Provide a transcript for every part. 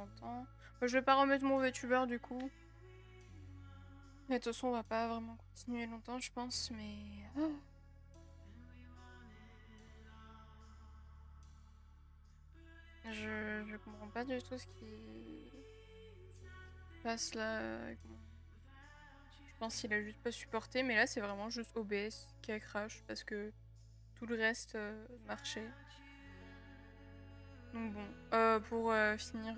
en temps. Moi, je vais pas remettre mon VTuber du coup. Mais de toute façon, on va pas vraiment continuer longtemps, je pense, mais... Ah. Je comprends pas du tout ce qui passe là. Je pense qu'il a juste pas supporté, mais là, c'est vraiment juste OBS qui a crash parce que tout le reste marchait. Donc bon, pour finir,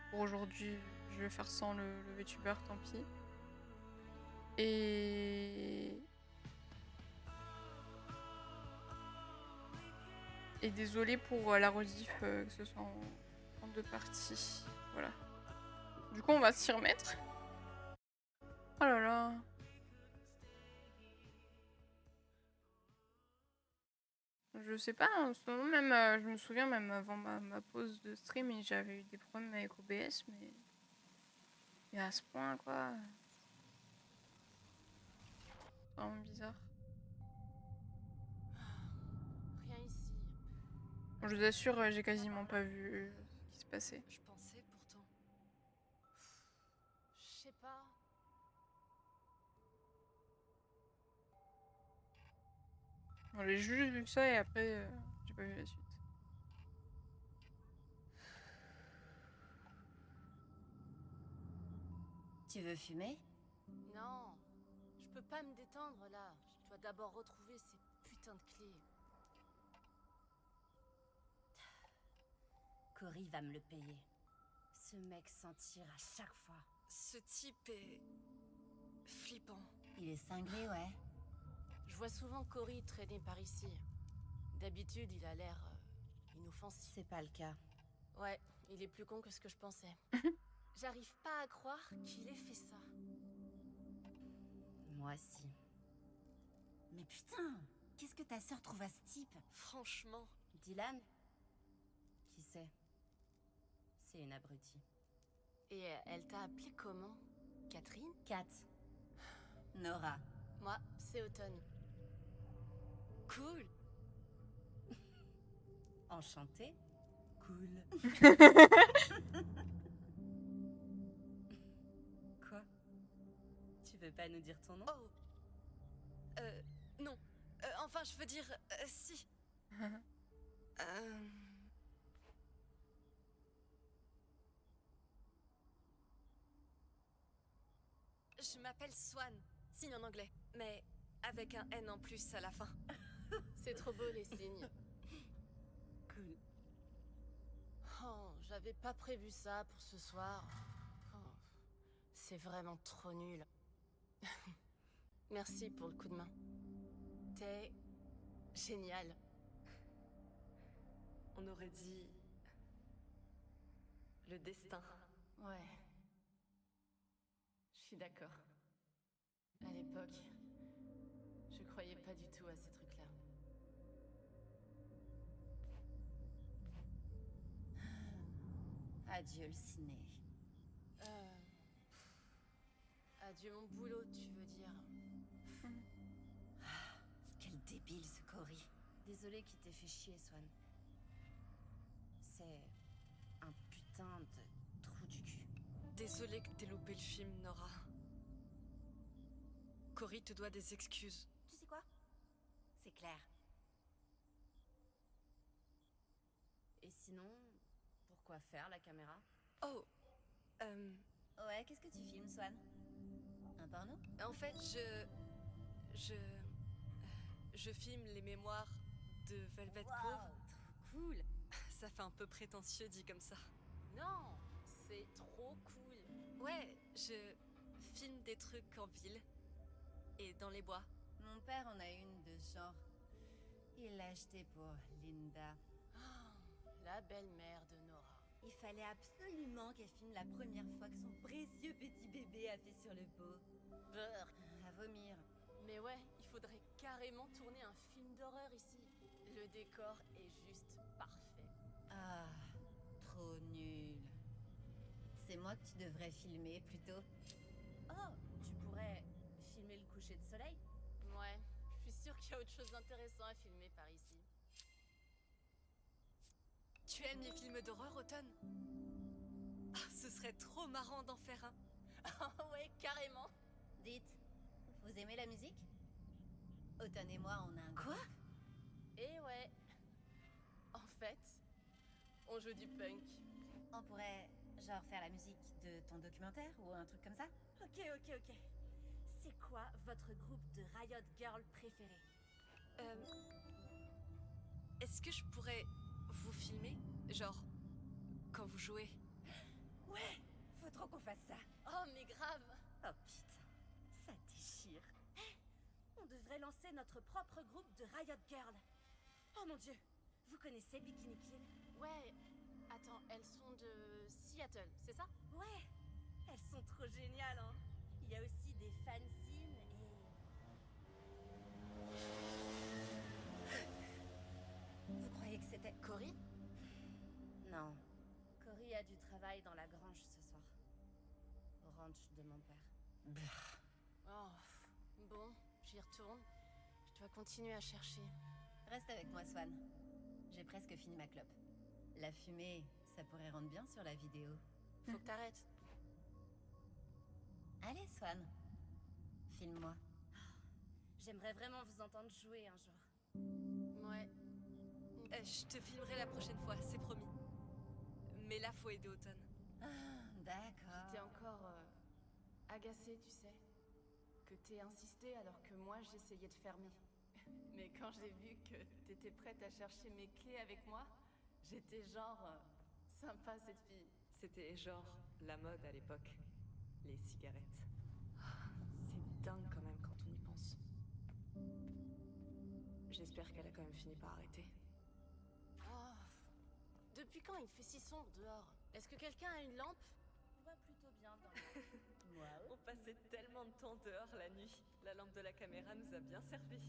pour aujourd'hui, je vais faire sans le VTuber, tant pis. Et désolé pour la rediff, que ce soit en deux parties. Voilà. Du coup, on va s'y remettre. Oh là là. Je sais pas, en ce moment même, je me souviens même avant ma pause de stream, j'avais eu des problèmes avec OBS, mais... Et à ce point, quoi. C'est vraiment bizarre. Rien ici. Je vous assure, j'ai quasiment pas vu ce qui se passait. Je pensais pourtant. Je sais pas. J'ai juste vu ça et après, j'ai pas vu la suite. Tu veux fumer? Non. Je peux pas me détendre là. Je dois d'abord retrouver ces putains de clés. Cory va me le payer. Ce mec s'en tire à chaque fois. Ce type est... flippant. Il est cinglé, ouais. Je vois souvent Cory traîner par ici. D'habitude, il a l'air inoffensif. C'est pas le cas. Ouais, il est plus con que ce que je pensais. J'arrive pas à croire qu'il ait fait ça. Moi aussi. Mais putain, qu'est-ce que ta sœur trouve à ce type? Franchement. Dylan? Qui c'est? C'est une abrutie. Et elle t'a appelé comment? Catherine? Kat. Nora. Moi, c'est Autumn. Cool. Enchantée? Cool. Quoi? Tu veux pas nous dire ton nom? Oh. Non. Enfin, je veux dire, si. Je m'appelle Swan, signe en anglais, mais avec un N en plus à la fin. C'est trop beau les signes. Cool. Oh, j'avais pas prévu ça pour ce soir. Oh, c'est vraiment trop nul. Merci pour le coup de main. T'es génial. On aurait dit... le destin. Ouais. Je suis d'accord. À l'époque, je croyais pas du tout à ces trucs-là. Adieu le ciné. Adieu mon boulot, tu veux dire. Quel débile ce Cory. Désolée qu'il t'ait fait chier, Swan. C'est un putain de trou du cul. Désolée que t'aies loupé le film, Nora. Cory te doit des excuses. Tu sais quoi? C'est clair. Et sinon, pourquoi faire la caméra? Oh, Ouais, qu'est-ce que tu filmes, Swan? Un porno? en fait, je filme les mémoires de Velvet Cove. Trop cool! Ça fait un peu prétentieux dit comme ça. Non, c'est trop cool. Ouais, je filme des trucs en ville et dans les bois. Mon père en a une de ce genre. Il l'a achetée pour Linda. Oh, la belle-mère de Nora. Il fallait absolument qu'elle filme la première fois que son précieux petit bébé a fait sur le pot. Brrr. À vomir. Mais ouais, il faudrait carrément tourner un film d'horreur ici. Le décor est juste parfait. Ah, trop nul. C'est moi que tu devrais filmer plutôt. Oh, tu pourrais filmer le coucher de soleil? Ouais, je suis sûre qu'il y a autre chose d'intéressant à filmer par ici. Tu Tu aimes les films d'horreur, Automne? Ah, ce serait trop marrant d'en faire un. Ouais, carrément. Dites, vous aimez la musique? Automne et moi, on a un Quoi? groupe. Et ouais. En fait, on joue du punk. On pourrait, genre, faire la musique de ton documentaire ou un truc comme ça? Ok. C'est quoi votre groupe de Riot Girl préféré? Est-ce que je pourrais vous filmer? Genre, quand vous jouez? Ouais, faut trop qu'on fasse ça. Oh, mais grave. Oh putain, ça déchire. On devrait lancer notre propre groupe de Riot Girl. Oh mon dieu, vous connaissez Bikini Kill? Ouais. Attends, elles sont de Seattle, c'est ça? Ouais, elles sont trop géniales, hein. Il y a aussi des fanzines et... Vous croyez que c'était... Cory? Non. Cory a du travail dans la grange ce soir. Au ranch de mon père. Oh, bon, j'y retourne. Je dois continuer à chercher. Reste avec moi, Swan. J'ai presque fini ma clope. La fumée, ça pourrait rendre bien sur la vidéo. Faut que t'arrêtes. Allez, Swan. Filme-moi. J'aimerais vraiment vous entendre jouer un jour. Ouais. Je te filmerai la prochaine fois, c'est promis. Mais là, faut aider Automne. Ah, d'accord. J'étais encore agacée, tu sais. Que t'aies insisté alors que moi j'essayais de fermer. Mais quand j'ai vu que t'étais prête à chercher mes clés avec moi, j'étais genre sympa cette fille. C'était genre la mode à l'époque. Les cigarettes. C'est dingue quand même quand on y pense. J'espère qu'elle a quand même fini par arrêter. Oh. Depuis quand il fait si sombre dehors? Est-ce que quelqu'un a une lampe? On va plutôt bien dans le... On passait tellement de temps dehors la nuit. La lampe de la caméra nous a bien servi.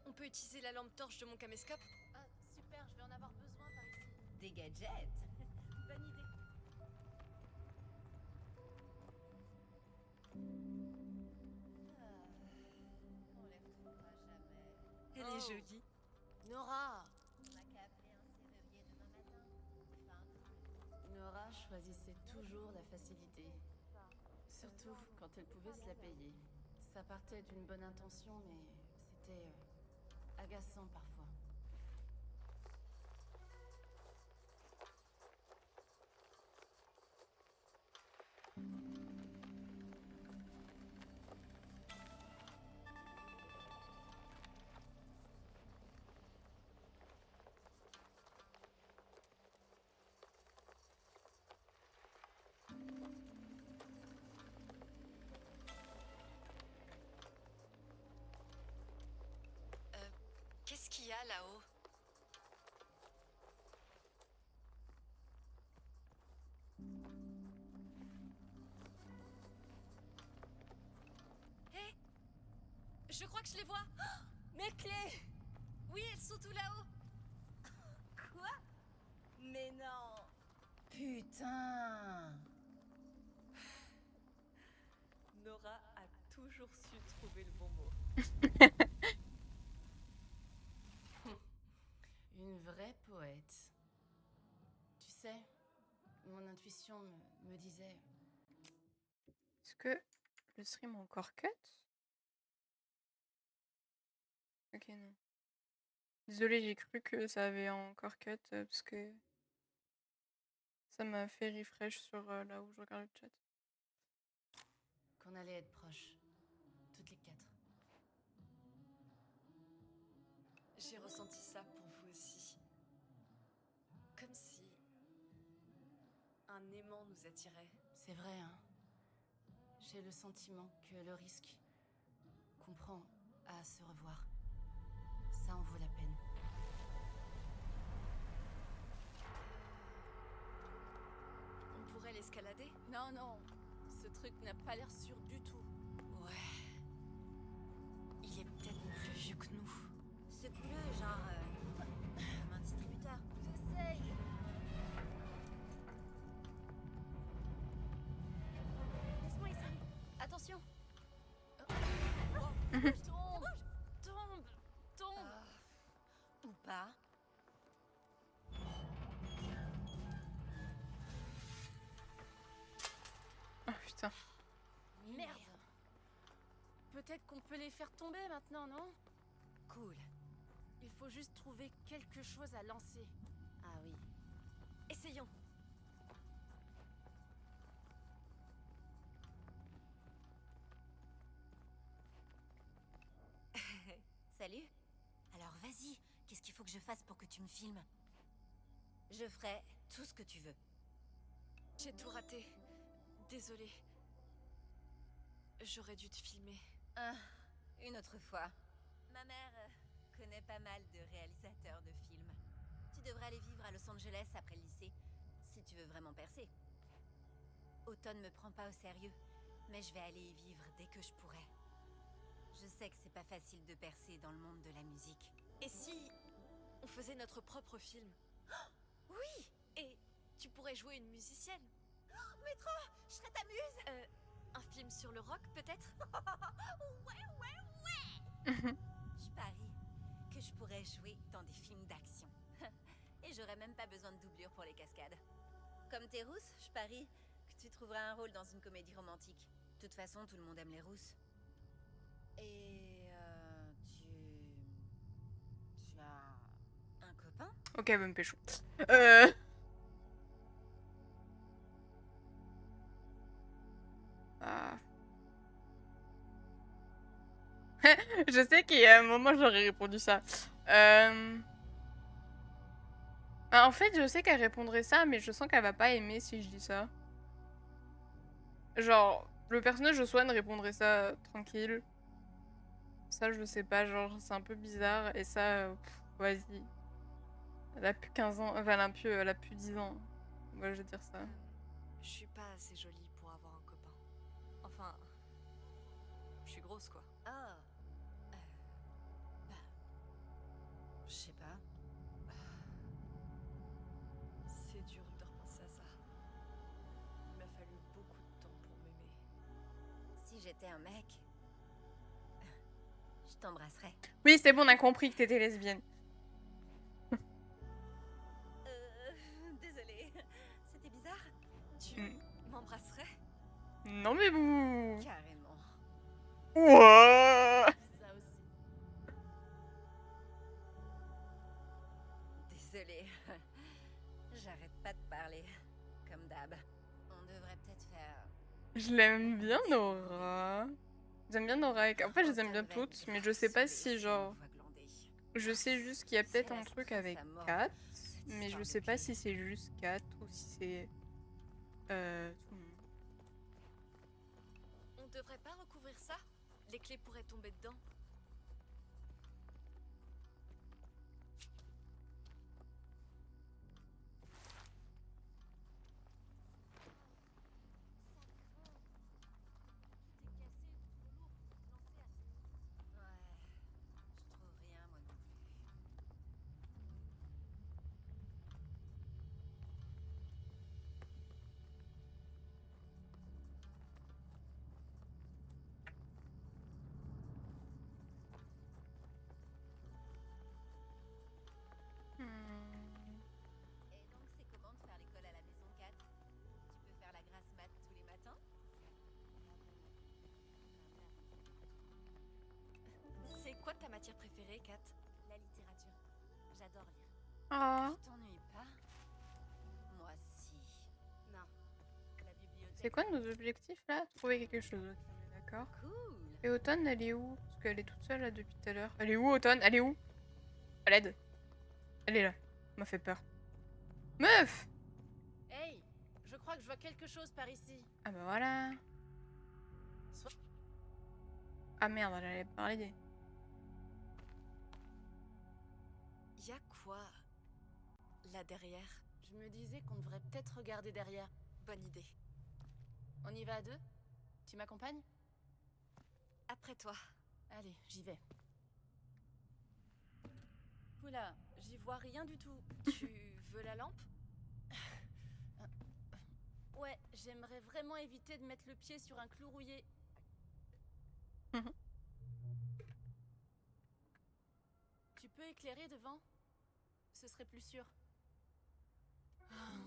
On peut utiliser la lampe torche de mon caméscope? Ah, super, je vais en avoir besoin par ici. Des gadgets. Bonne idée. On les retrouvera jamais. Elle Oh. est jolie. Nora! On n'a qu'à appeler un serrurier demain matin. Il fera un truc. Nora choisissait toujours la facilité. Surtout quand elle pouvait se la payer. Ça partait d'une bonne intention, mais c'était agaçant parfois. Qu'est-ce qu'il y a là-haut? Hé! Je crois que je les vois! Oh, mes clés! Oui, elles sont tout là-haut! Quoi? Mais non. Putain! Nora a toujours su trouver le bon mot. Une vraie poète. Tu sais, mon intuition me disait... Est-ce que le stream a encore cut? Ok, non. Désolée, j'ai cru que ça avait encore cut parce que ça m'a fait refresh sur là où je regarde le chat. qu'on allait être proches. Toutes les quatre. J'ai ressenti ça pour vous aussi. Comme si un aimant nous attirait. C'est vrai, hein. J'ai le sentiment que le risque qu'on prend à se revoir, ça en vaut la peine. On pourrait l'escalader? Non, non, ce truc n'a pas l'air sûr du tout. Ouais. Il est peut-être plus vieux que nous. Secoue-le, genre... comme un distributeur. J'essaye. Laisse-moi essayer. Attention. Tombe. Ou pas. peut-être qu'on peut les faire tomber maintenant, non? Cool. Il faut juste trouver quelque chose à lancer. Ah oui. Essayons. Salut. Alors vas-y, qu'est-ce qu'il faut que je fasse pour que tu me filmes? Je ferai tout ce que tu veux. J'ai tout raté. Désolée. J'aurais dû te filmer. Ah, une autre fois. Ma mère connaît pas mal de réalisateurs de films. Tu devrais aller vivre à Los Angeles après le lycée, si tu veux vraiment percer. Automne me prend pas au sérieux, mais je vais aller y vivre dès que je pourrai. Je sais que c'est pas facile de percer dans le monde de la musique. Et si on faisait notre propre film? Oui! Et tu pourrais jouer une musicienne? Mais trop! Je serais ta muse! Un film sur le rock, peut-être? Je parie que je pourrais jouer dans des films d'action. Et j'aurais même pas besoin de doublure pour les cascades. Comme t'es rousse, je parie que tu trouveras un rôle dans une comédie romantique. De toute façon, tout le monde aime les rousses. Et tu as un copain? Ok, elle veut me pécho. Ah. Je sais qu'il y a un moment, j'aurais répondu ça. En fait, je sais qu'elle répondrait ça, mais je sens qu'elle va pas aimer si je dis ça. Genre, le personnage de Swan répondrait ça tranquille. Ça, je sais pas, genre, c'est un peu bizarre. Et ça, vas-y. Elle a plus 15 ans, enfin, elle a plus 10 ans. Ouais, je vais dire ça. Je suis pas assez jolie pour avoir un copain. Enfin, je suis grosse, quoi. Ah. Bah. Je sais pas. C'est dur de repenser à ça. Il m'a fallu beaucoup de temps pour m'aimer. Si j'étais un mec, je t'embrasserais. Oui, c'est bon, on a compris que t'étais lesbienne. Désolée. C'était bizarre? Tu m'embrasserais? Non, mais vous. Carrément. Ouah. Ça aussi. Désolée. J'arrête pas de parler. Comme d'hab. On devrait peut-être faire... Je l'aime bien, Nora. J'aime bien Nora. En fait, je les aime bien toutes, mais je sais pas si, genre... Je sais juste qu'il y a peut-être un truc avec Kat, mais je sais pas si c'est juste Kat ou si c'est... tout le monde. On devrait pas recouvrir ça? Les clés pourraient tomber dedans. Ouais, je trouve rien moi non plus. Et donc c'est comment de faire l'école à la maison, Kat? Tu peux faire la grasse mat tous les matins? C'est quoi ta matière préférée, Kat? La littérature. J'adore lire. Ah, Tu t'ennuies pas? Moi si. Non. La bibliothèque. c'est quoi nos objectifs là? Trouver quelque chose. Ok, on est d'accord. Cool. Et Automne, elle est où? Parce qu'elle est toute seule là depuis tout à l'heure. Elle est où, Automne? Elle est où? À l'aide. Elle est là. Elle m'a fait peur. Meuf! Hey, je crois que je vois quelque chose par ici. Ah bah voilà. Soit- Ah merde, elle allait parler. Y a quoi là derrière? Je me disais qu'on devrait peut-être regarder derrière. Bonne idée. On y va à deux? Tu m'accompagnes? Après toi. Allez, j'y vais. Oula, j'y vois rien du tout. Tu veux la lampe? Ouais, j'aimerais vraiment éviter de mettre le pied sur un clou rouillé. Tu peux éclairer devant? Ce serait plus sûr. Ah,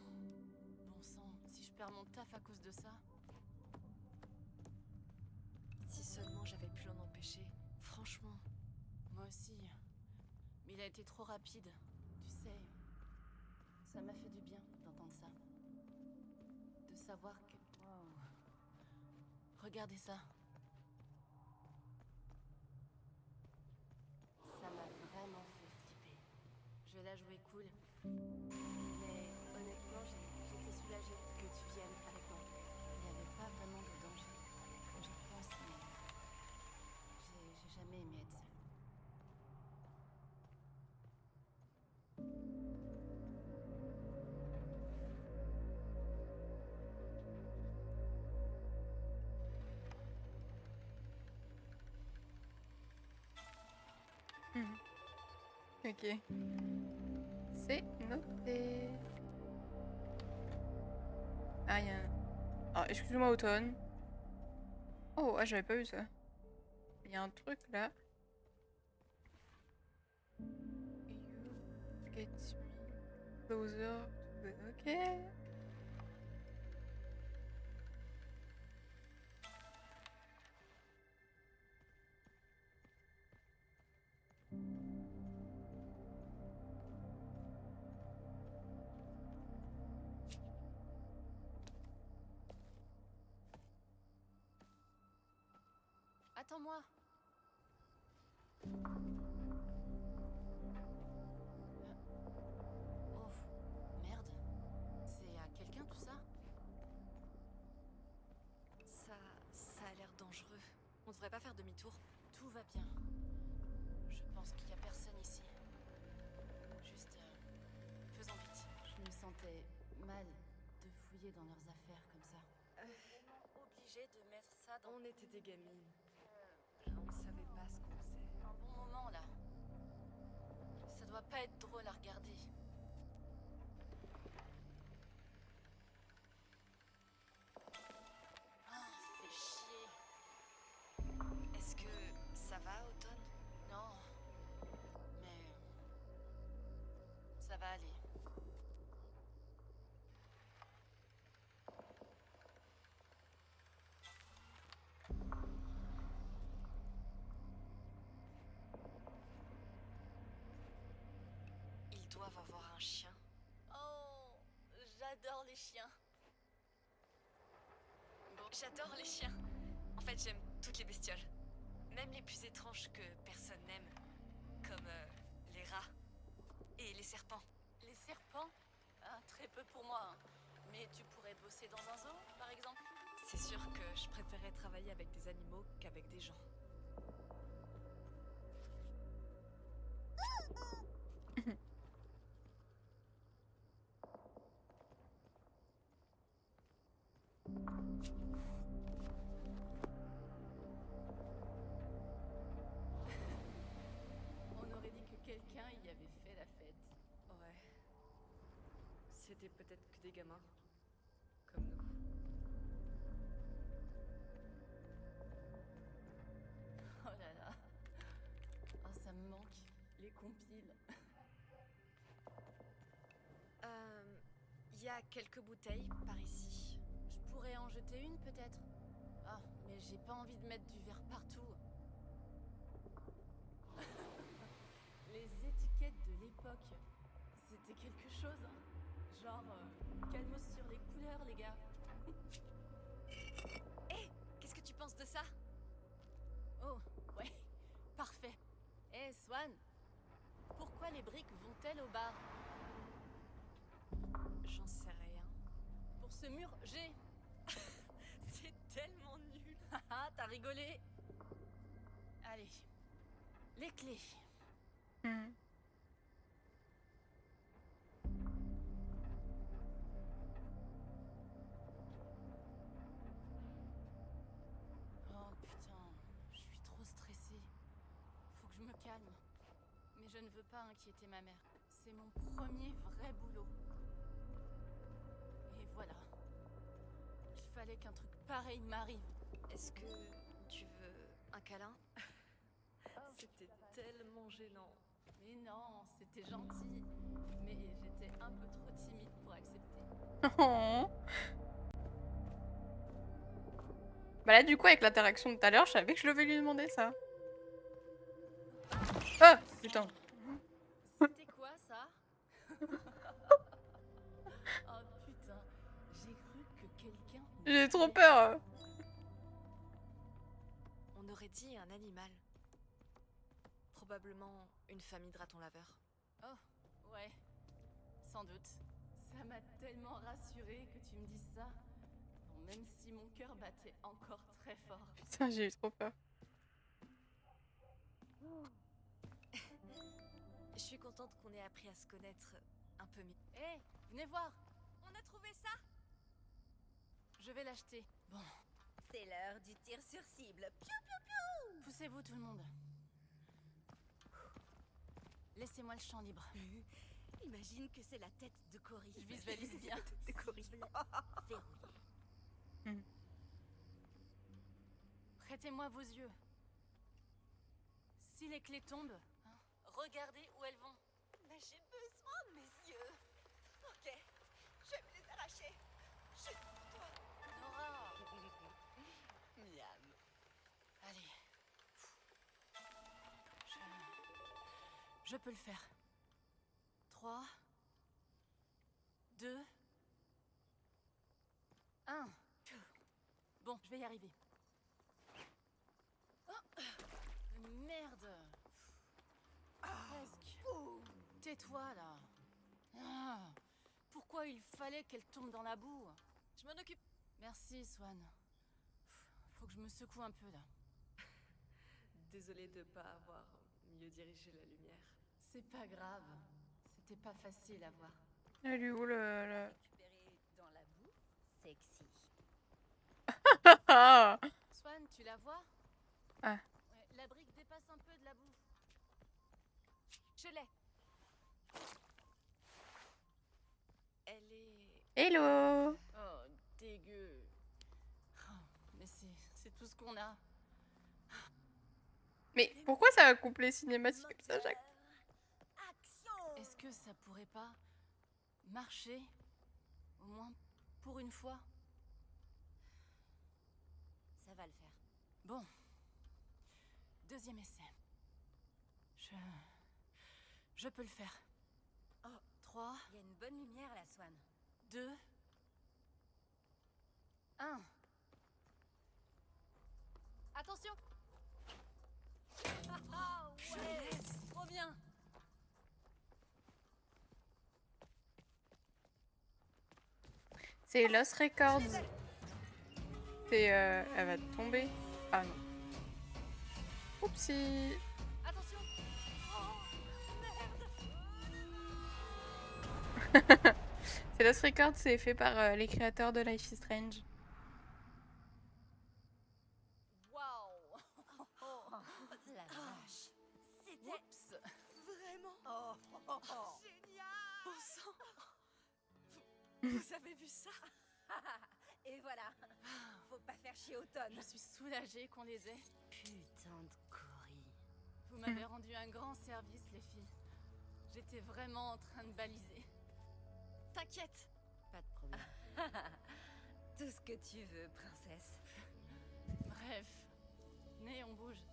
bon sang, si je perds mon taf à cause de ça. Si seulement j'avais pu l'en empêcher. Franchement. Moi aussi. Mais il a été trop rapide. Tu sais, ça m'a fait du bien d'entendre ça. De savoir que... Wow. Regardez ça. Ça m'a vraiment fait flipper. Je vais la jouer cool. Mais honnêtement, j'étais soulagée que tu viennes avec moi. Il n'y avait pas vraiment de danger. Quand j'y pense, mais... J'ai jamais aimé être seule. Ok. C'est noté. Ah, il y a un... Ah, excuse-moi, Automne. Oh, ah, j'avais pas vu ça. Il y a un truc là. You get me closer to the... Ok. Attends-moi. Oh, merde. C'est à quelqu'un tout ça? Ça a l'air dangereux. On devrait pas faire demi-tour. Tout va bien. Je pense qu'il y a personne ici. Juste, faisons vite. Je me sentais mal de fouiller dans leurs affaires comme ça. Obligé de mettre ça dans... On était des gamines. On savait pas ce qu'on faisait. Un bon moment là. Ça doit pas être drôle à regarder. Ah, fais chier. Est-ce que ça va, Automne? Non. Mais... ça va aller. Ils doivent avoir un chien. Oh, j'adore les chiens. J'adore les chiens. En fait, j'aime toutes les bestioles. Même les plus étranges que personne n'aime. Comme les rats. Et les serpents. Les serpents? Ah, très peu pour moi. Hein. Mais tu pourrais bosser dans un zoo, par exemple? C'est sûr que je préférais travailler avec des animaux qu'avec des gens. On aurait dit que quelqu'un y avait fait la fête. Ouais. C'était peut-être que des gamins. Comme nous. Oh là là. Oh, ça me manque. Les compiles. Il y a quelques bouteilles par ici. Je pourrais en jeter une, peut-être? Ah, mais j'ai pas envie de mettre du verre partout. Les étiquettes de l'époque, c'était quelque chose, hein. Genre, calmos sur les couleurs, les gars. Hé, qu'est-ce que tu penses de ça? Oh, ouais, parfait. Hé, Swan, pourquoi les briques vont-elles au bar? J'en sais rien. Pour ce mur, j'ai... C'est tellement nul. Haha, t'as rigolé. Allez, les clés. Hmm. Oh putain, je suis trop stressée. Faut que je me calme. Mais je ne veux pas inquiéter ma mère. C'est mon premier vrai boulot. Et voilà. Il fallait qu'un truc pareil m'arrive. Est-ce que tu veux un câlin? C'était tellement gênant. Mais non, c'était gentil. Mais j'étais un peu trop timide pour accepter. Oh. Bah là, du coup, avec l'interaction de tout à l'heure, je savais que je devais lui demander ça. Ah, putain. C'était quoi ça? Oh putain, j'ai cru que quelqu'un. J'ai trop peur. On aurait dit un animal. Probablement une famille de ratons laveurs. Oh, ouais, sans doute. Ça m'a tellement rassurée que tu me dises ça. Bon, même si mon cœur battait encore très fort. Putain, j'ai eu trop peur. Je suis contente qu'on ait appris à se connaître un peu mieux. Hé, venez voir, On a trouvé ça? je vais l'acheter. Bon, C'est l'heure du tir sur cible. poussez-vous tout le monde. Laissez-moi le champ libre. Imagine que c'est la tête de Cory. Je visualise bien. de Cory. Verrouillé. Prêtez-moi vos yeux. Si les clés tombent, regardez où elles vont. Mais j'ai besoin de mes yeux. Ok, je vais me les arracher. Juste pour toi. Nora, Miam. allez. Je peux le faire. 3, 2, 1. Bon, je vais y arriver. Oh, merde. Presque. Tais-toi là. Ah, pourquoi il fallait qu'elle tombe dans la boue? Je m'en occupe. Merci, Swan. Faut que je me secoue un peu là. Désolée de pas avoir mieux dirigé la lumière. C'est pas grave. C'était pas facile à voir. Elle est où le... Récupéré dans la boue. Sexy. Ah. Swan, tu la vois? Ah. Ouais, la brique dépasse un peu de la boue. Je l'ai. Elle est... Hello. Oh, dégueu. Oh, mais c'est tout ce qu'on a. Mais pourquoi ça a couplé cinématique comme ça, Jacques? Action. Est-ce que ça pourrait pas marcher? Au moins pour une fois? Ça va le faire. Bon. Deuxième essai. Je peux le faire. Oh. 3, Il y a une bonne lumière là, Swan. 2, 1. Attention! Ah ouais. Trop bien! C'est Lost Records. C'est... elle va tomber. Ah non. Oupsie. Attention! C'est Lost Records, c'est fait par les créateurs de Life is Strange. Waouh! La vache. C'était Oups! Vraiment génial. Bon sang. Vous avez vu ça? Et voilà. Faut pas faire chier Automne. Je suis soulagée qu'on les ait. Putain de Cory. Vous m'avez rendu un grand service, les filles. J'étais vraiment en train de baliser. T'inquiète. Pas de problème. Tout ce que tu veux, princesse. Bref. Né, on bouge.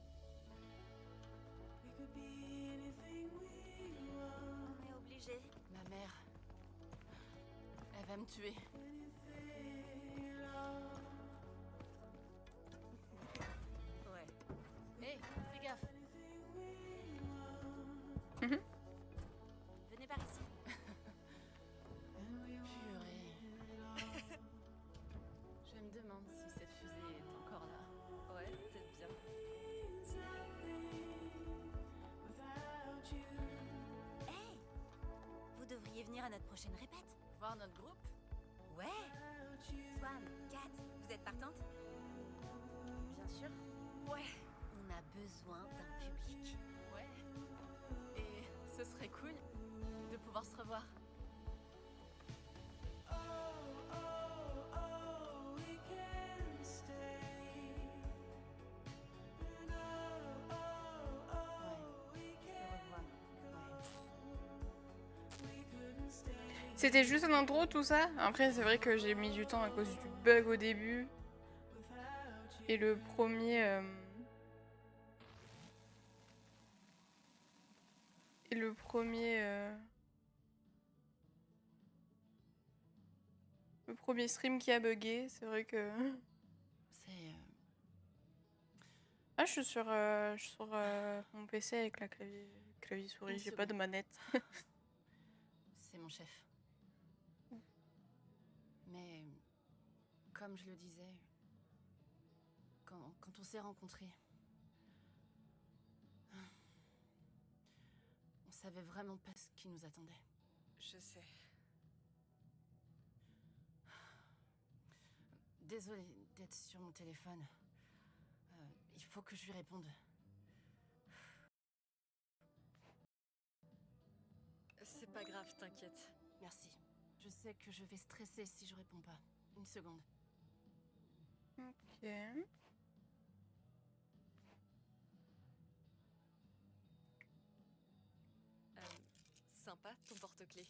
On est obligé. Ma mère. Elle va me tuer. Ouais. Hé, fais gaffe. Venez par ici. Purée. Je me demande si cette fusée est encore là. Ouais, peut-être bien. Hey, vous devriez venir à notre prochaine répète. Voir notre groupe? Ouais. Swan, Kat, vous êtes partante? Bien sûr. Ouais. On a besoin d'un public. Ouais. Et ce serait cool de pouvoir se revoir. C'était juste un intro tout ça. Après c'est vrai que j'ai mis du temps à cause du bug au début. Et le premier... Et le premier... Le premier stream qui a bugué, c'est vrai que... C'est... Ah, je suis sur mon PC avec la clavier souris, Une j'ai pas de seconde. manette. C'est mon chef. Mais, comme je le disais, quand on s'est rencontrés, on savait vraiment pas ce qui nous attendait. Je sais. Désolée d'être sur mon téléphone. Il faut que je lui réponde. C'est pas grave, t'inquiète. Merci. Je sais que je vais stresser si je réponds pas. Une seconde. Ok. Sympa ton porte-clés.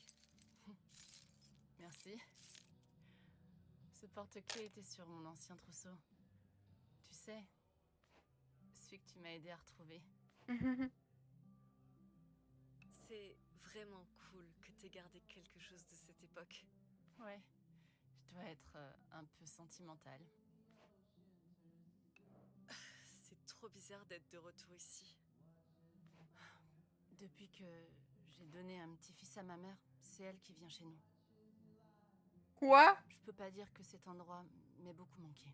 Merci. Ce porte-clés était sur mon ancien trousseau. Tu sais, celui que tu m'as aidé à retrouver. C'est vraiment cool que t'aies gardé quelque chose de cette époque. Ouais, je dois être un peu sentimentale. C'est trop bizarre d'être de retour ici. Depuis que j'ai donné un petit-fils à ma mère, c'est elle qui vient chez nous. Quoi? Je peux pas dire que cet endroit m'ait beaucoup manqué.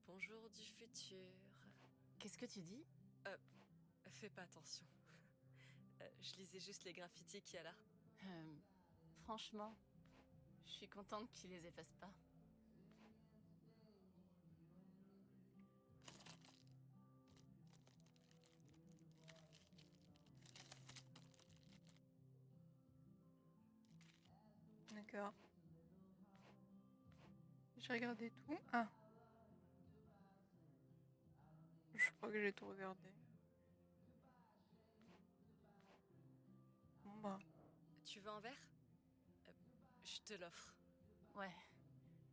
Bonjour du futur. Qu'est-ce que tu dis? Fais pas attention. Je lisais juste les graffitis qu'il y a là. Franchement, je suis contente qu'il les efface pas. D'accord. J'ai regardé tout. Ah. Je crois que j'ai tout regardé. Bon bah. Tu veux un verre? Je te l'offre. Ouais,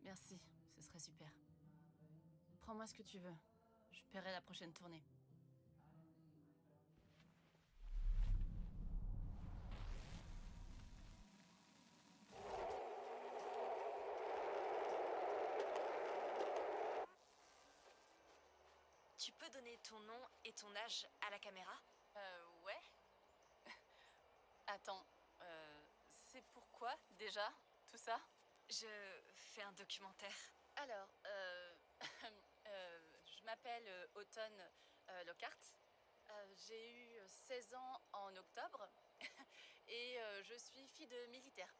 merci, ce serait super. Prends-moi ce que tu veux. Je paierai la prochaine tournée. Tu peux donner ton nom et ton âge à la caméra? Ouais. Attends, c'est pourquoi, déjà, tout ça? Je fais un documentaire. Alors, je m'appelle Autumn Lockhart. J'ai eu 16 ans en octobre et je suis fille de militaire.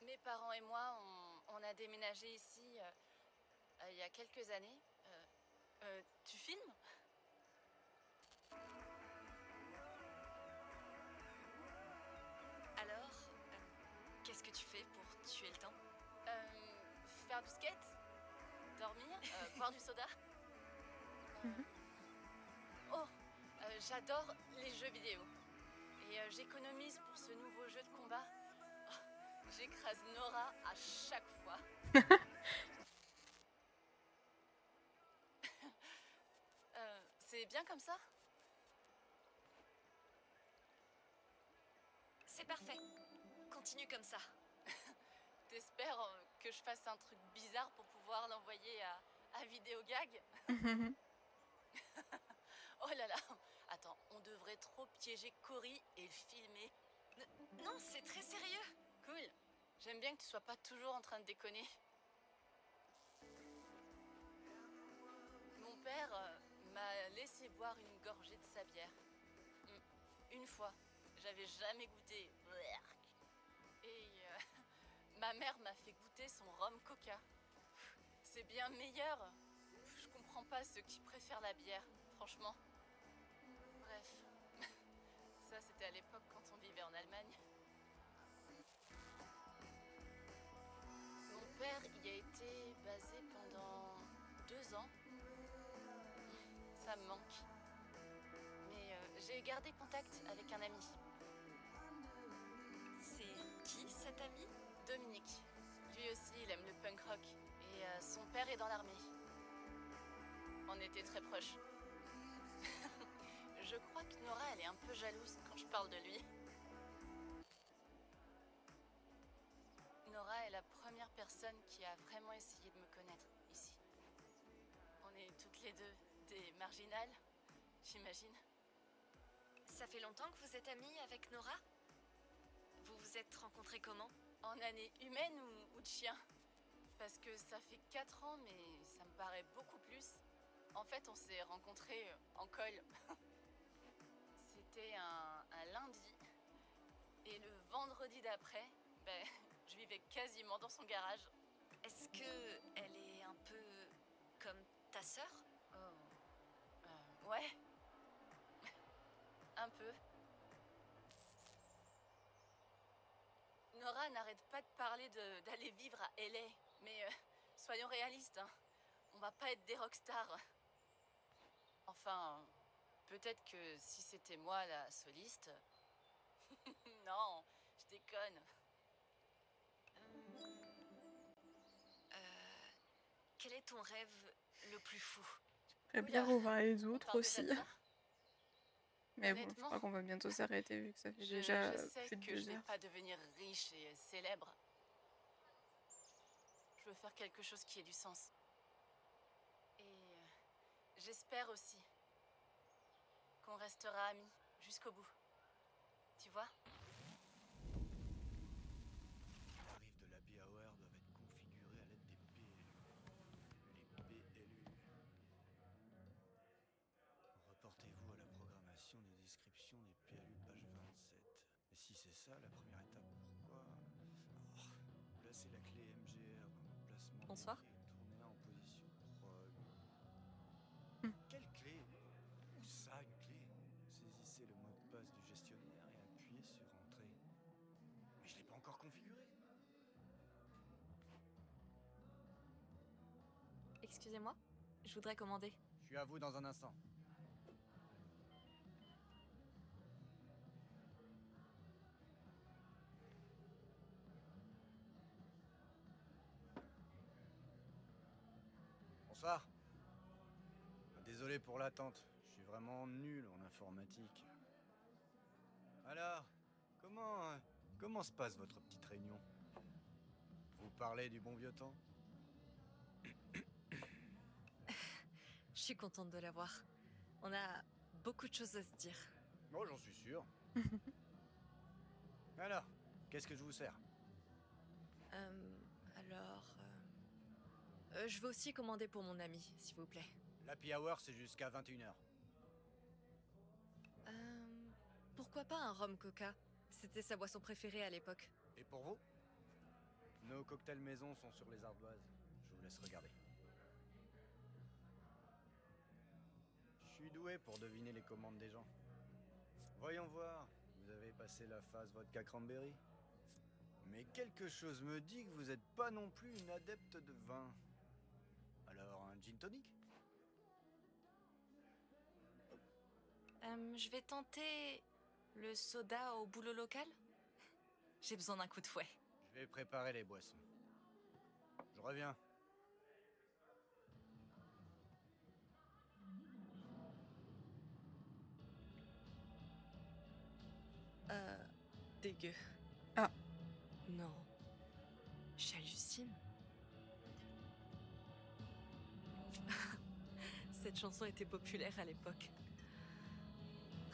Mes parents et moi, on a déménagé ici il y a quelques années. Tu filmes? Alors, qu'est-ce que tu fais pour tuer le temps? Faire du skate? Dormir? Boire du soda? Oh, j'adore les jeux vidéo. Et j'économise pour ce nouveau jeu de combat. Oh, j'écrase Nora à chaque fois. C'est bien comme ça? C'est parfait. Continue comme ça. T'espères que je fasse un truc bizarre pour pouvoir l'envoyer à Vidéogag? Oh là là. Attends, on devrait trop piéger Cory et le filmer. Non, c'est très sérieux. Cool. J'aime bien que tu sois pas toujours en train de déconner. Mon père m'a laissé boire une gorgée de sa bière. Une fois. J'avais jamais goûté. Et ma mère m'a fait goûter son rhum coca. C'est bien meilleur. Je comprends pas ceux qui préfèrent la bière, franchement. Bref. Ça, c'était à l'époque quand on vivait en Allemagne. Mon père y a été basé pendant 2 ans. Ça me manque. Mais j'ai gardé contact avec un ami. C'est qui cet ami? Dominique. Lui aussi, il aime le punk rock. Et son père est dans l'armée. On était très proches. Je crois que Nora, elle est un peu jalouse quand je parle de lui. Nora est la première personne qui a vraiment essayé de me connaître ici. On est toutes les deux des marginales, j'imagine. Ça fait longtemps que vous êtes amis avec Nora? Vous vous êtes rencontrés comment? En année humaine ou de chien? Parce que ça fait 4 ans, mais ça me paraît beaucoup plus. En fait, on s'est rencontrés en col. C'était un lundi. Et le vendredi d'après, ben, je vivais quasiment dans son garage. Est-ce que elle est un peu comme ta sœur? Ouais. Un peu. Nora n'arrête pas de parler d'aller vivre à LA. Mais soyons réalistes, hein. On va pas être des rockstars. Enfin, peut-être que si c'était moi la soliste... Non, je déconne. Quel est ton rêve le plus fou? J'aimerais bien Oula, revoir les on autres parle déjà aussi. de ça? Mais bon, je Honnêtement, crois qu'on va bientôt s'arrêter vu que ça fait je déjà sais plus de que je 2 vais heures. pas devenir riche et célèbre. Je veux faire quelque chose qui ait du sens. Et j'espère aussi qu'on restera amis jusqu'au bout. Tu vois? Les tarifs de l'happy hour doivent être configurés à l'aide des PLU. Les PLU. Reportez-vous à la programmation des descriptions des PLU page 27. Et si c'est ça, la première étape, pourquoi... Oh, placez la clé MGR dans l'emplacement Bonsoir. indiqué et tournez-la en position prog. Quelle clé? Où ça, une clé? Saisissez le mot de passe du gestionnaire et appuyez sur Entrée. Mais je l'ai pas encore configuré. Excusez-moi, je voudrais commander. Je suis à vous dans un instant. Bonsoir. Désolé pour l'attente, je suis vraiment nul en informatique. Alors, comment se passe votre petite réunion? Vous parlez du bon vieux temps? Je suis contente de la voir. On a beaucoup de choses à se dire. Oh, j'en suis sûr. Alors, qu'est-ce que je vous sers? Je veux aussi commander pour mon ami, s'il vous plaît. L'happy hour, c'est jusqu'à 21h. Pourquoi pas un rhum coca? C'était sa boisson préférée à l'époque. Et pour vous? Nos cocktails maison sont sur les ardoises. Je vous laisse regarder. Je suis doué pour deviner les commandes des gens. Voyons voir, vous avez passé la phase vodka cranberry. Mais quelque chose me dit que vous n'êtes pas non plus une adepte de vin. Alors un gin tonic? Je vais tenter le soda au boulot local. J'ai besoin d'un coup de fouet. Je vais préparer les boissons. Je reviens. Dégueu. Ah. Non. J'hallucine. Cette chanson était populaire à l'époque.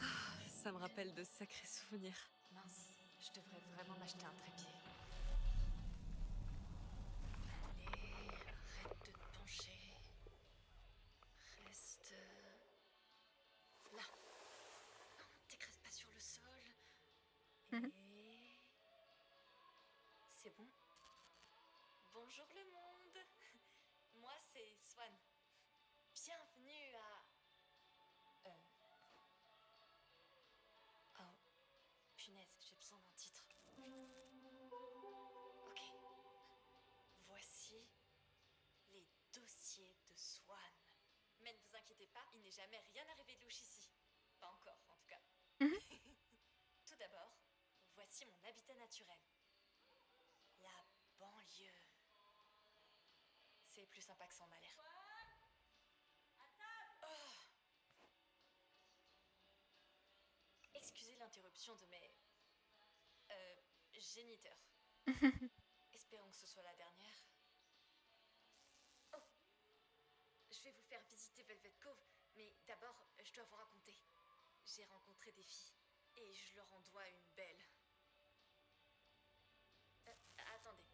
Ah, ça me rappelle de sacrés souvenirs. Mince, je devrais vraiment m'acheter un trépied. Allez, arrête de te pencher. Reste... là. Non, t'écrase pas sur le sol. Et... c'est bon? Bonjour le monde. Moi, c'est Swan. Bienvenue à... Oh, punaise, j'ai besoin d'un titre. Ok. Voici les dossiers de Swan. Mais ne vous inquiétez pas, il n'est jamais rien arrivé de louche ici. Pas encore, en tout cas. Tout d'abord, voici mon habitat naturel. La banlieue. c'est plus sympa que ça en a l'air. Oh. Excusez l'interruption de mes... géniteurs. Espérons que ce soit la dernière. Oh. Je vais vous faire visiter Velvet Cove, mais d'abord, je dois vous raconter. J'ai rencontré des filles, et je leur en dois une belle. Attendez,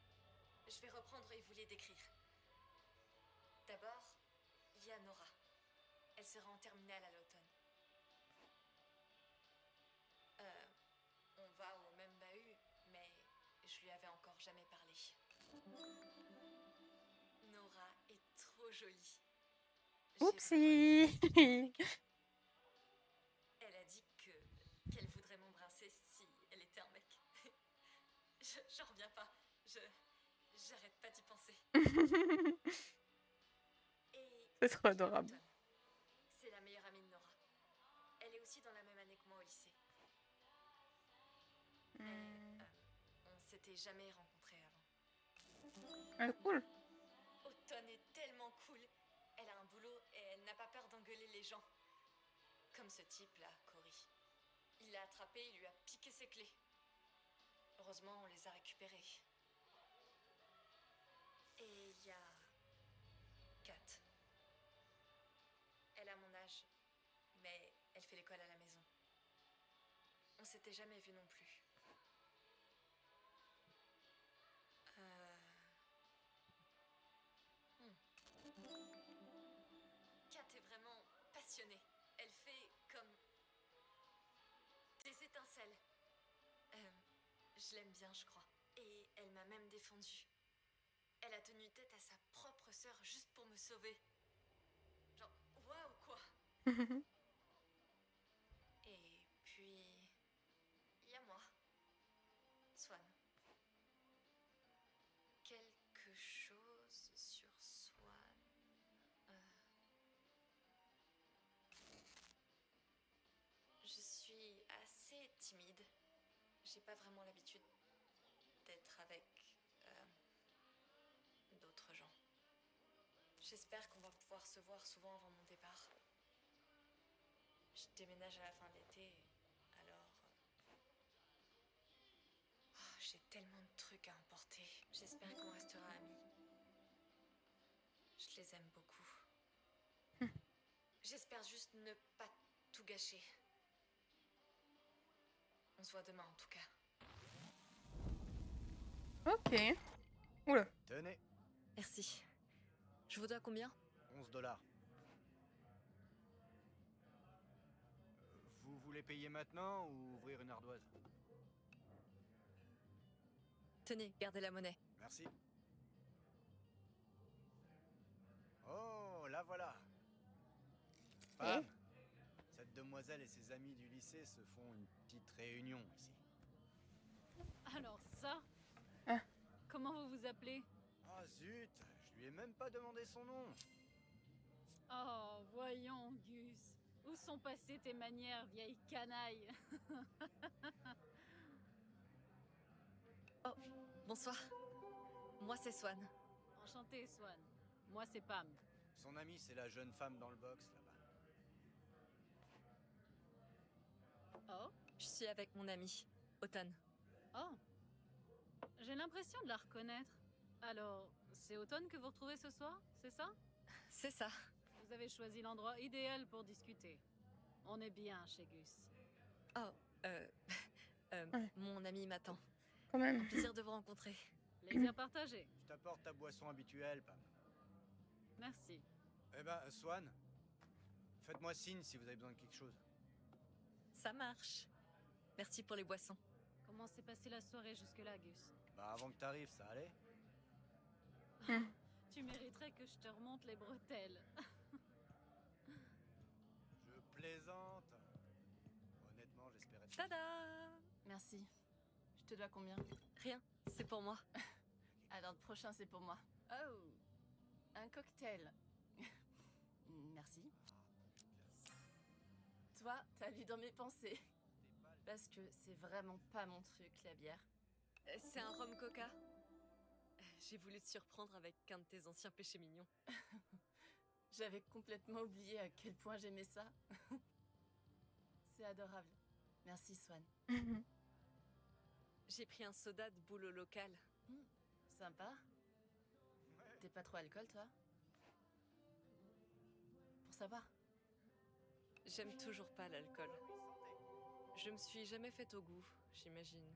je vais reprendre et vous les décrire. D'abord, il y a Nora. Elle sera en terminale à l'automne. On va au même bahut, mais je lui avais encore jamais parlé. Nora est trop jolie. Oupsie. Elle a dit qu'elle voudrait m'embrasser si elle était un mec. J'en reviens pas. J'arrête pas d'y penser. Et C'est trop adorable. Autumn. C'est la meilleure amie de Nora. Elle est aussi dans la même année que moi au lycée. Mais on s'était jamais rencontrés avant. Ah, cool. Autumn est tellement cool. Elle a un boulot et elle n'a pas peur d'engueuler les gens. Comme ce type-là, Cory. Il l'a attrapé, il lui a piqué ses clés. Heureusement, on les a récupérées. Et il y a... Kat. Elle a mon âge, mais elle fait l'école à la maison. On s'était jamais vus non plus. Kat est vraiment passionnée. Elle fait comme... des étincelles. Je l'aime bien, je crois. Et elle m'a même défendue. Elle a tenu tête à sa propre sœur juste pour me sauver. Genre, waouh, quoi. Et puis... il y a moi. Swan. Quelque chose sur Swan... Je suis assez timide. J'ai pas vraiment l'habitude d'être avec d'autres gens. J'espère qu'on va pouvoir se voir souvent avant mon départ. Je déménage à la fin de l'été, alors... oh, j'ai tellement de trucs à emporter. J'espère qu'on restera amis. Je les aime beaucoup. J'espère juste ne pas tout gâcher. On se voit demain en tout cas. Ok. Oula. Tenez, Merci. Je vous dois combien? 11 $. Vous voulez payer maintenant ou ouvrir une ardoise? Tenez, gardez la monnaie. Merci. Oh, la voilà. Pam, cette demoiselle et ses amis du lycée se font une petite réunion ici. Alors ça Ah. Comment vous vous appelez? Ah zut, je lui ai même pas demandé son nom. Oh, voyons, Gus. Où sont passées tes manières, vieille canaille? Oh, bonsoir. Moi c'est Swan. Enchantée, Swan. Moi, c'est Pam. Son amie, c'est la jeune femme dans le box là-bas. Oh? Je suis avec mon amie, Autumn. Oh. J'ai l'impression de la reconnaître. Alors, c'est Automne que vous retrouvez ce soir, c'est ça? C'est ça. Vous avez choisi l'endroit idéal pour discuter. On est bien chez Gus. Oh, Ouais. mon ami m'attend. Quand même. Plaisir de vous rencontrer. Plaisir partagé. Je t'apporte ta boisson habituelle, Pam. Merci. Eh ben, Swan, faites-moi signe si vous avez besoin de quelque chose. Ça marche. Merci pour les boissons. Comment s'est passée la soirée jusque-là, Gus? Bah, avant que t'arrives, ça allait? Tu mériterais que je te remonte les bretelles. Je plaisante. Honnêtement, j'espérais... Tada! Merci. Je te dois combien? Rien, c'est pour moi. Alors le prochain c'est pour moi. Oh, un cocktail. Merci. Toi, t'as lu dans mes pensées. Parce que c'est vraiment pas mon truc, la bière. C'est un rhum coca. J'ai voulu te surprendre avec un de tes anciens péchés mignons. J'avais complètement oublié à quel point j'aimais ça. C'est adorable. Merci, Swan. J'ai pris un soda de boulot local. Sympa. T'es pas trop alcool, toi? Pour savoir. J'aime toujours pas l'alcool. Je me suis jamais faite au goût, j'imagine.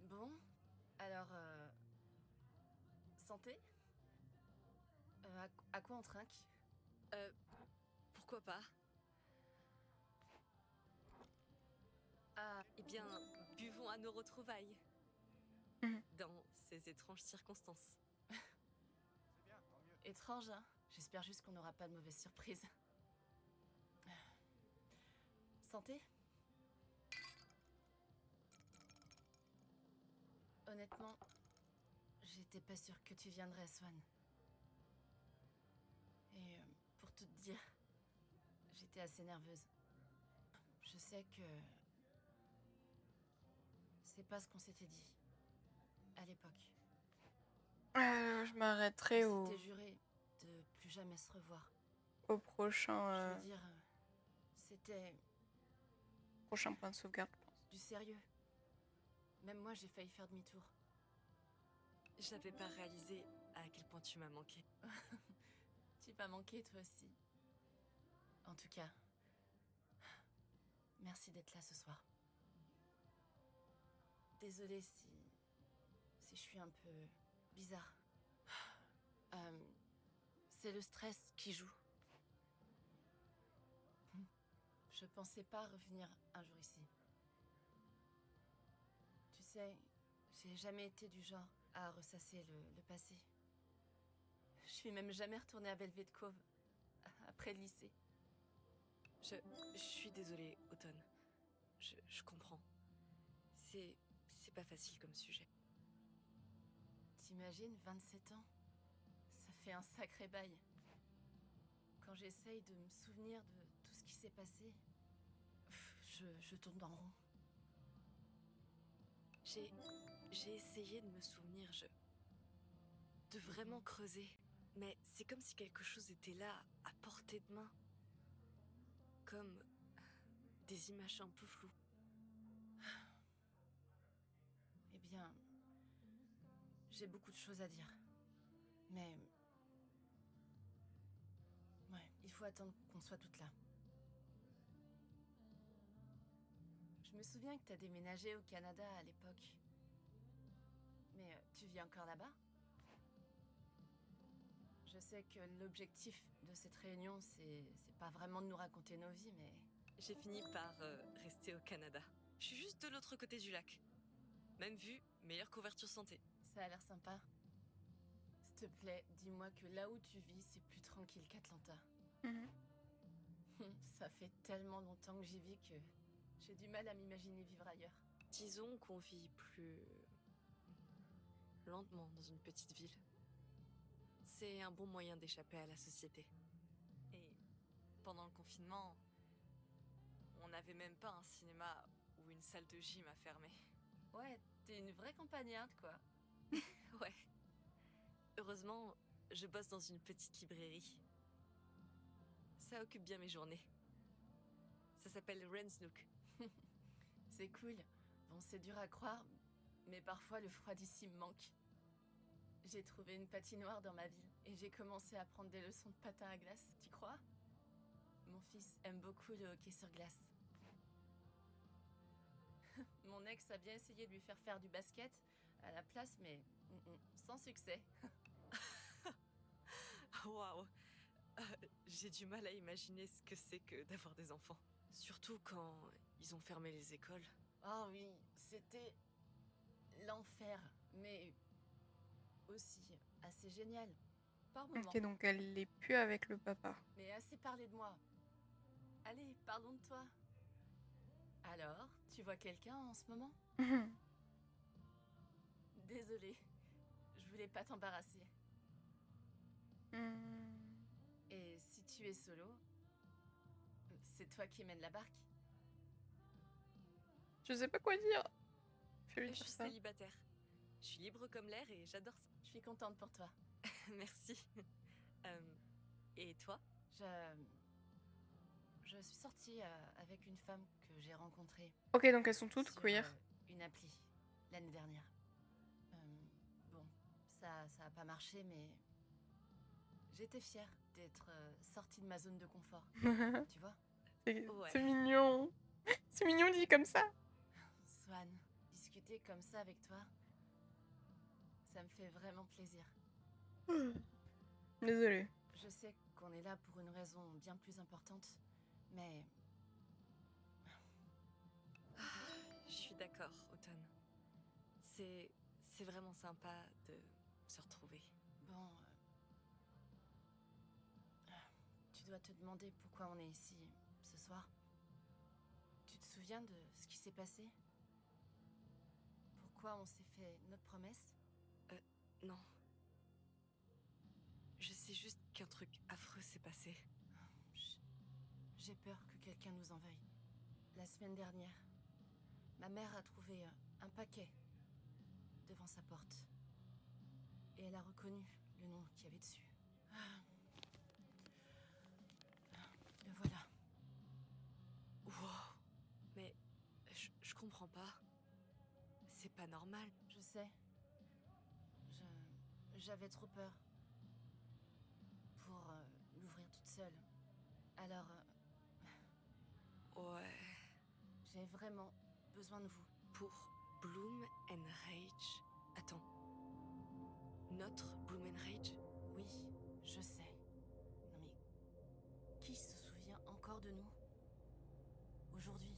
Bon, alors, santé? À quoi on trinque? Pourquoi pas? Ah, Eh bien, buvons à nos retrouvailles. Mhm. Dans ces étranges circonstances. C'est bien, tant mieux. étrange, hein? J'espère juste qu'on n'aura pas de mauvaise surprise. Santé? Honnêtement, j'étais pas sûre que tu viendrais, Swan. Et pour tout te dire, j'étais assez nerveuse. Je sais que c'est pas ce qu'on s'était dit à l'époque. Je m'arrêterai On au, s'était juré de plus jamais se revoir. au prochain, Je veux dire, c'était prochain point de sauvegarde, je pense. du sérieux. Même moi, j'ai failli faire demi-tour. Je n'avais pas réalisé à quel point tu m'as manqué. Tu m'as manqué, toi aussi. En tout cas, merci d'être là ce soir. Désolée si je suis un peu bizarre. C'est le stress qui joue. Je pensais pas revenir un jour ici. Tu sais, j'ai jamais été du genre à ressasser le passé. Je suis même jamais retournée à Velvet Cove après le lycée. Je suis désolée, Automne. Je comprends. C'est pas facile comme sujet. T'imagines, 27 ans? Ça fait un sacré bail. Quand j'essaye de me souvenir de tout ce qui s'est passé, je tourne en rond. J'ai essayé de me souvenir, de vraiment creuser. Mais c'est comme si quelque chose était là, à portée de main. Comme des images un peu floues. Eh bien, j'ai beaucoup de choses à dire. Mais... ouais, il faut attendre qu'on soit toutes là. Je me souviens que t'as déménagé au Canada à l'époque. Mais tu vis encore là-bas? Je sais que l'objectif de cette réunion, c'est pas vraiment de nous raconter nos vies, mais... J'ai fini par rester au Canada. Je suis juste de l'autre côté du lac. Même vue, meilleure couverture santé. Ça a l'air sympa. S'il te plaît, dis-moi que là où tu vis, c'est plus tranquille qu'Atlanta. Ça fait tellement longtemps que j'y vis que j'ai du mal à m'imaginer vivre ailleurs. Disons qu'on vit plus lentement dans une petite ville. C'est un bon moyen d'échapper à la société. Et pendant le confinement, on n'avait même pas un cinéma ou une salle de gym à fermer. Ouais, t'es une vraie campagnarde, quoi. Ouais. Heureusement, je bosse dans une petite librairie. Ça occupe bien mes journées. Ça s'appelle Ren's Nook. C'est cool. Bon, c'est dur à croire, mais parfois le froid d'ici me manque. J'ai trouvé une patinoire dans ma ville et j'ai commencé à prendre des leçons de patin à glace, tu crois? Mon fils aime beaucoup le hockey sur glace. Mon ex a bien essayé de lui faire faire du basket à la place, mais sans succès. Waouh. J'ai du mal à imaginer ce que c'est que d'avoir des enfants. Surtout quand ils ont fermé les écoles. Ah oui, c'était l'enfer, mais aussi assez génial. Par moments. Ok, donc elle est plus avec le papa. Mais assez parlé de moi. Allez, parlons de toi. Alors, tu vois quelqu'un en ce moment? Désolée, je voulais pas t'embarrasser. Et si tu es solo, c'est toi qui mène la barque? Je sais pas quoi dire. Je vais lui Je dire suis ça. célibataire. Je suis libre comme l'air et j'adore ça. Je suis contente pour toi. Merci. Et toi? Je suis sortie avec une femme que j'ai rencontrée Ok, donc elles sont toutes sur queer. une appli l'année dernière. Bon, ça a pas marché, mais j'étais fière d'être sortie de ma zone de confort. Tu vois? Ouais. C'est mignon. C'est mignon dit comme ça. Swan, discuter comme ça avec toi, ça me fait vraiment plaisir. Désolée. Je sais qu'on est là pour une raison bien plus importante, mais Je suis d'accord, Automne. C'est vraiment sympa de se retrouver. bon, tu dois te demander pourquoi on est ici ce soir. Tu te souviens de ce qui s'est passé? Pourquoi on s'est fait notre promesse? Non. Je sais juste qu'un truc affreux s'est passé. J'ai peur que quelqu'un nous en veuille. La semaine dernière, ma mère a trouvé un paquet devant sa porte. Et elle a reconnu le nom qu'il y avait dessus. Le voilà. Wow. Mais je comprends pas. C'est pas normal. Je sais. J'avais trop peur pour l'ouvrir toute seule. Alors, Ouais. j'ai vraiment besoin de vous. Pour Bloom and Rage. Attends. Notre Bloom and Rage? Oui, je sais. Non mais, qui se souvient encore de nous? Aujourd'hui.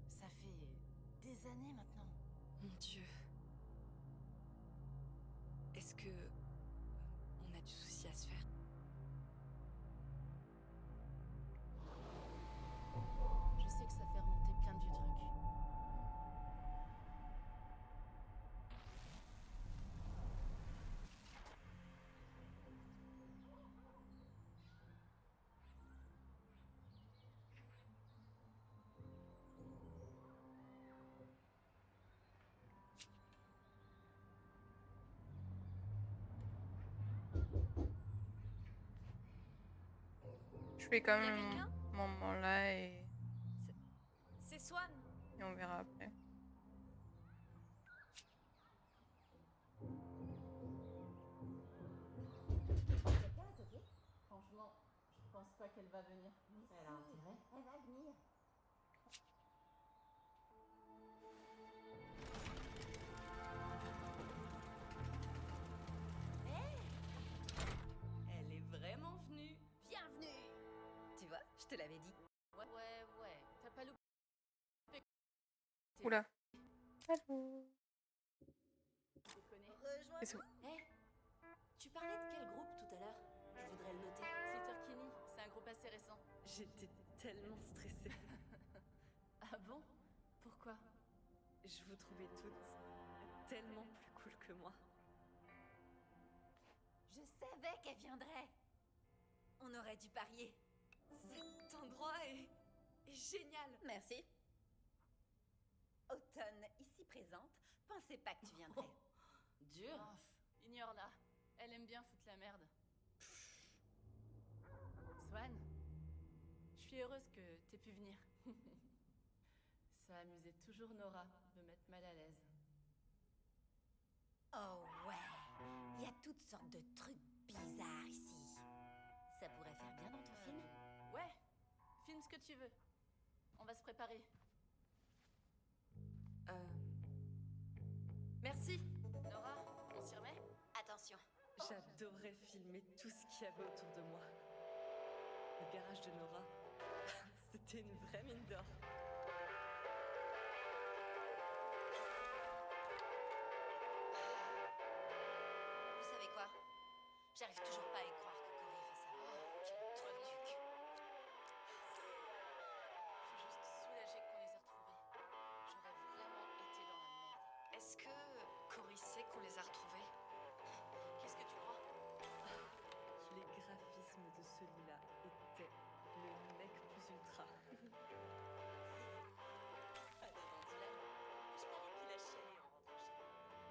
Ça fait des années maintenant. Mon Dieu. Est-ce que on a du souci à se faire? Je sais que ça fait remonter plein de vieux trucs. Je fais quand Y a même quelqu'un? mon moment là et C'est Swan. on verra après. Franchement, je pense pas qu'elle va venir. Elle a intérêt. Elle va venir. Elle est vraiment venue. Bienvenue. Tu vois, je te l'avais dit. Ouais. T'as pas loupé. Oula. Allô. Déconner. Rejoins-nous. Et c'est- Tu parlais de quel groupe tout à l'heure? Je voudrais le noter. Sleater-Kinney, c'est un groupe assez récent. J'étais tellement stressée. Ah bon? Pourquoi? Je vous trouvais toutes tellement plus cool que moi. Je savais qu'elle viendrait. On aurait dû parier. Cet endroit est génial. Merci. Automne, ici présente, pensais pas que tu viendrais. Dur. Ignore-la. Elle aime bien foutre la merde. Swan, je suis heureuse que t'aies pu venir. Ça amusait toujours Nora de me mettre mal à l'aise. Oh ouais, il y a toutes sortes de trucs bizarres ici. Ça pourrait faire bien dans ton film? Ouais, filme ce que tu veux. On va se préparer. Merci. Nora, on s'y remet? Attention. J'adorais filmer tout ce qu'il y avait autour de moi. Le garage de Nora, c'était une vraie mine d'or. Vous savez quoi? J'arrive toujours pas à y croire que Cory ait fait ça. Oh, quel truc. Je suis juste soulagée qu'on les ait retrouvés. J'aurais vraiment été dans la merde. Est-ce que Cory sait qu'on les a retrouvés? Qu'est-ce que tu crois? Les graphismes de celui-là étaient le mec plus ultra. Pas de Dylan. Je parie qu'il a chialé en rentrant chez lui.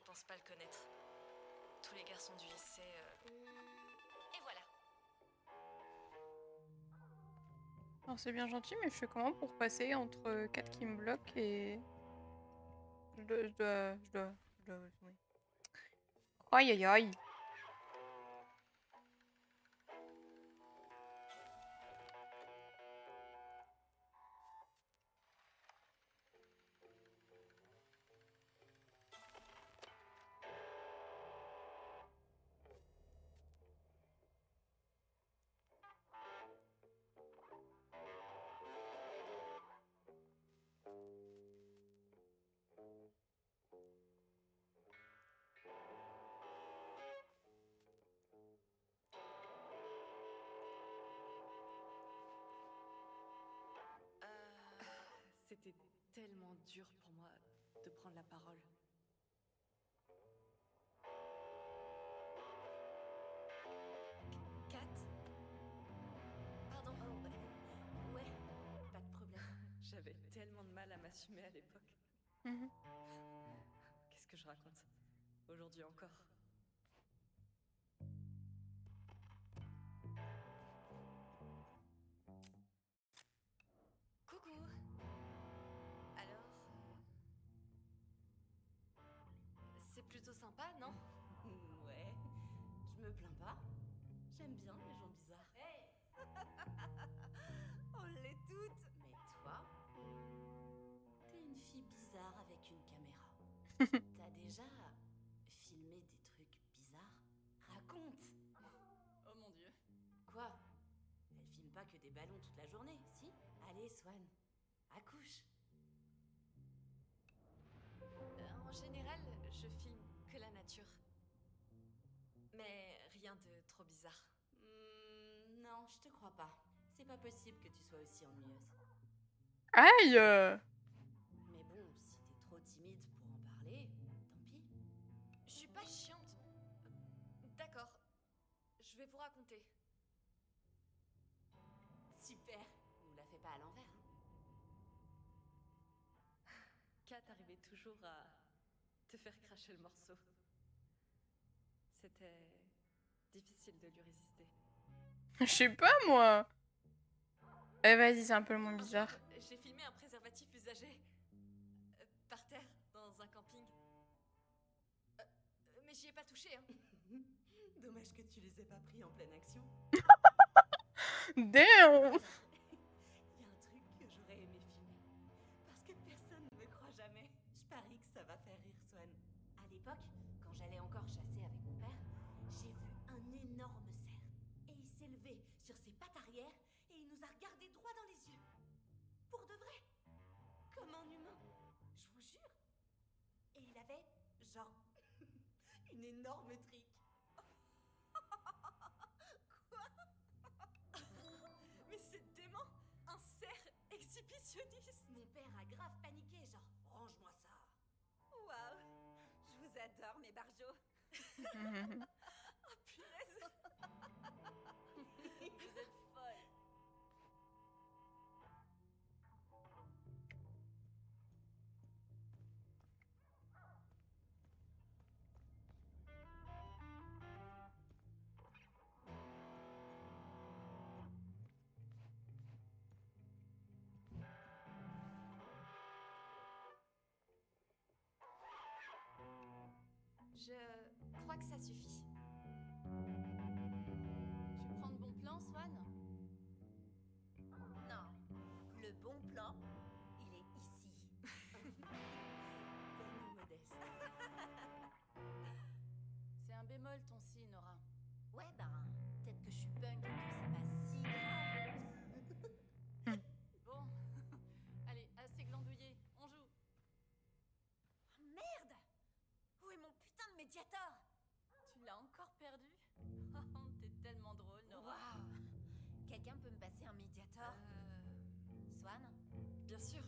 pense pas le connaître. Tous les garçons du lycée... Et voilà. Alors c'est bien gentil, mais je fais comment pour passer entre 4 qui me bloquent et... Oui. Aïe aïe aïe. C'était tellement dur pour moi de prendre la parole. Kat? Pardon. Oh, ouais, pas de problème. J'avais tellement de mal à m'assumer à l'époque. Mhm. Qu'est-ce que je raconte? Aujourd'hui encore. Coucou. Alors... C'est plutôt sympa, non? Ouais, je me plains pas. J'aime bien les gens bizarres. Hey. On l'est toutes. Mais toi, t'es une fille bizarre avec une caméra. T'as déjà filmé des trucs bizarres? Raconte. Oh mon dieu. Quoi? Elle filme pas que des ballons toute la journée, si? Allez, Swan, accouche. En général, je filme que la nature. Mais rien de trop bizarre. Non, je te crois pas. C'est pas possible que tu sois aussi ennuyeuse. Aïe. Mais bon, si t'es trop timide pour en parler, tant pis. Je suis pas chiante. D'accord. Je vais vous raconter. Super, nous la fais pas à l'envers. Kat arrivait toujours à te faire cracher le morceau. C'était difficile de lui résister. Je sais pas moi. Eh vas-y, c'est un peu le moins bizarre. J'ai filmé un préservatif usagé. Par terre, dans un camping. Mais j'y ai pas touché, hein. Dommage que tu les aies pas pris en pleine action. Damn. Il y a un truc que j'aurais aimé filmer. Parce que personne ne me croit jamais. Je parie que ça va faire rire Swan. À l'époque, quand j'allais encore chasser avec mon père, j'ai vu un énorme cerf. Et il s'est levé sur ses pattes arrière et il nous a regardé droit dans les yeux. Pour de vrai. Comme un humain. Je vous jure. Et il avait, genre, une énorme trique. Quoi? Mais c'est dément! Un cerf exhibitionniste! Mon père a grave paniqué, genre, range-moi ça. Waouh. Je vous adore, mes barjots. Oh punaise! Vous êtes folle. Je crois que ça suffit. Tu prends de bons plans, Swan? Non, le bon plan, il est ici. Tellement modeste. C'est un bémol ton si, Nora. Ouais, ben, peut-être que je suis punk et que c'est pas si grave. Bon, allez, assez glandouillé, on joue. Oh, merde! Où est mon putain de médiator? Tu l'as encore perdu? T'es tellement drôle, Nora. Waouh! Quelqu'un peut me passer un médiator? Swan? Bien sûr.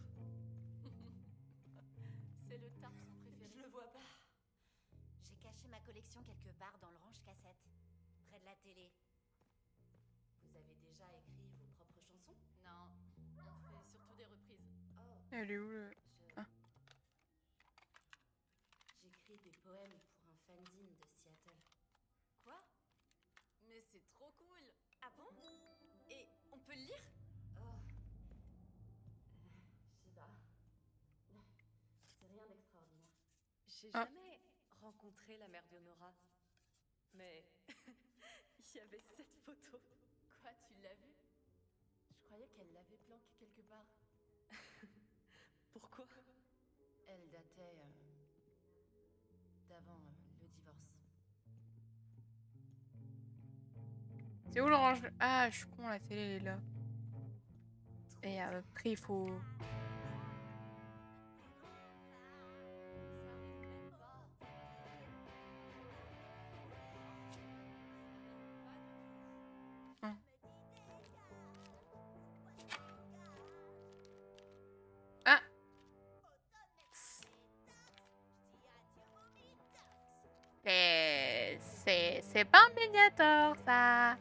C'est le tarp son préféré. Je le vois pas. J'ai caché ma collection quelque part dans le range cassette, près de la télé. Vous avez déjà écrit vos propres chansons? Non, on fait surtout des reprises. Oh, Elle est où le... j'écris des poèmes J'ai Ah. jamais rencontré la mère de Nora. Mais il y avait cette photo. Quoi, tu l'as vue? Je croyais qu'elle l'avait planquée quelque part. Pourquoi? Elle datait d'avant le divorce. C'est où l'orange? Ah, je suis con, la télé elle est là. Et après, il faut. Hum. Ah! C'est pas un médiator, ça!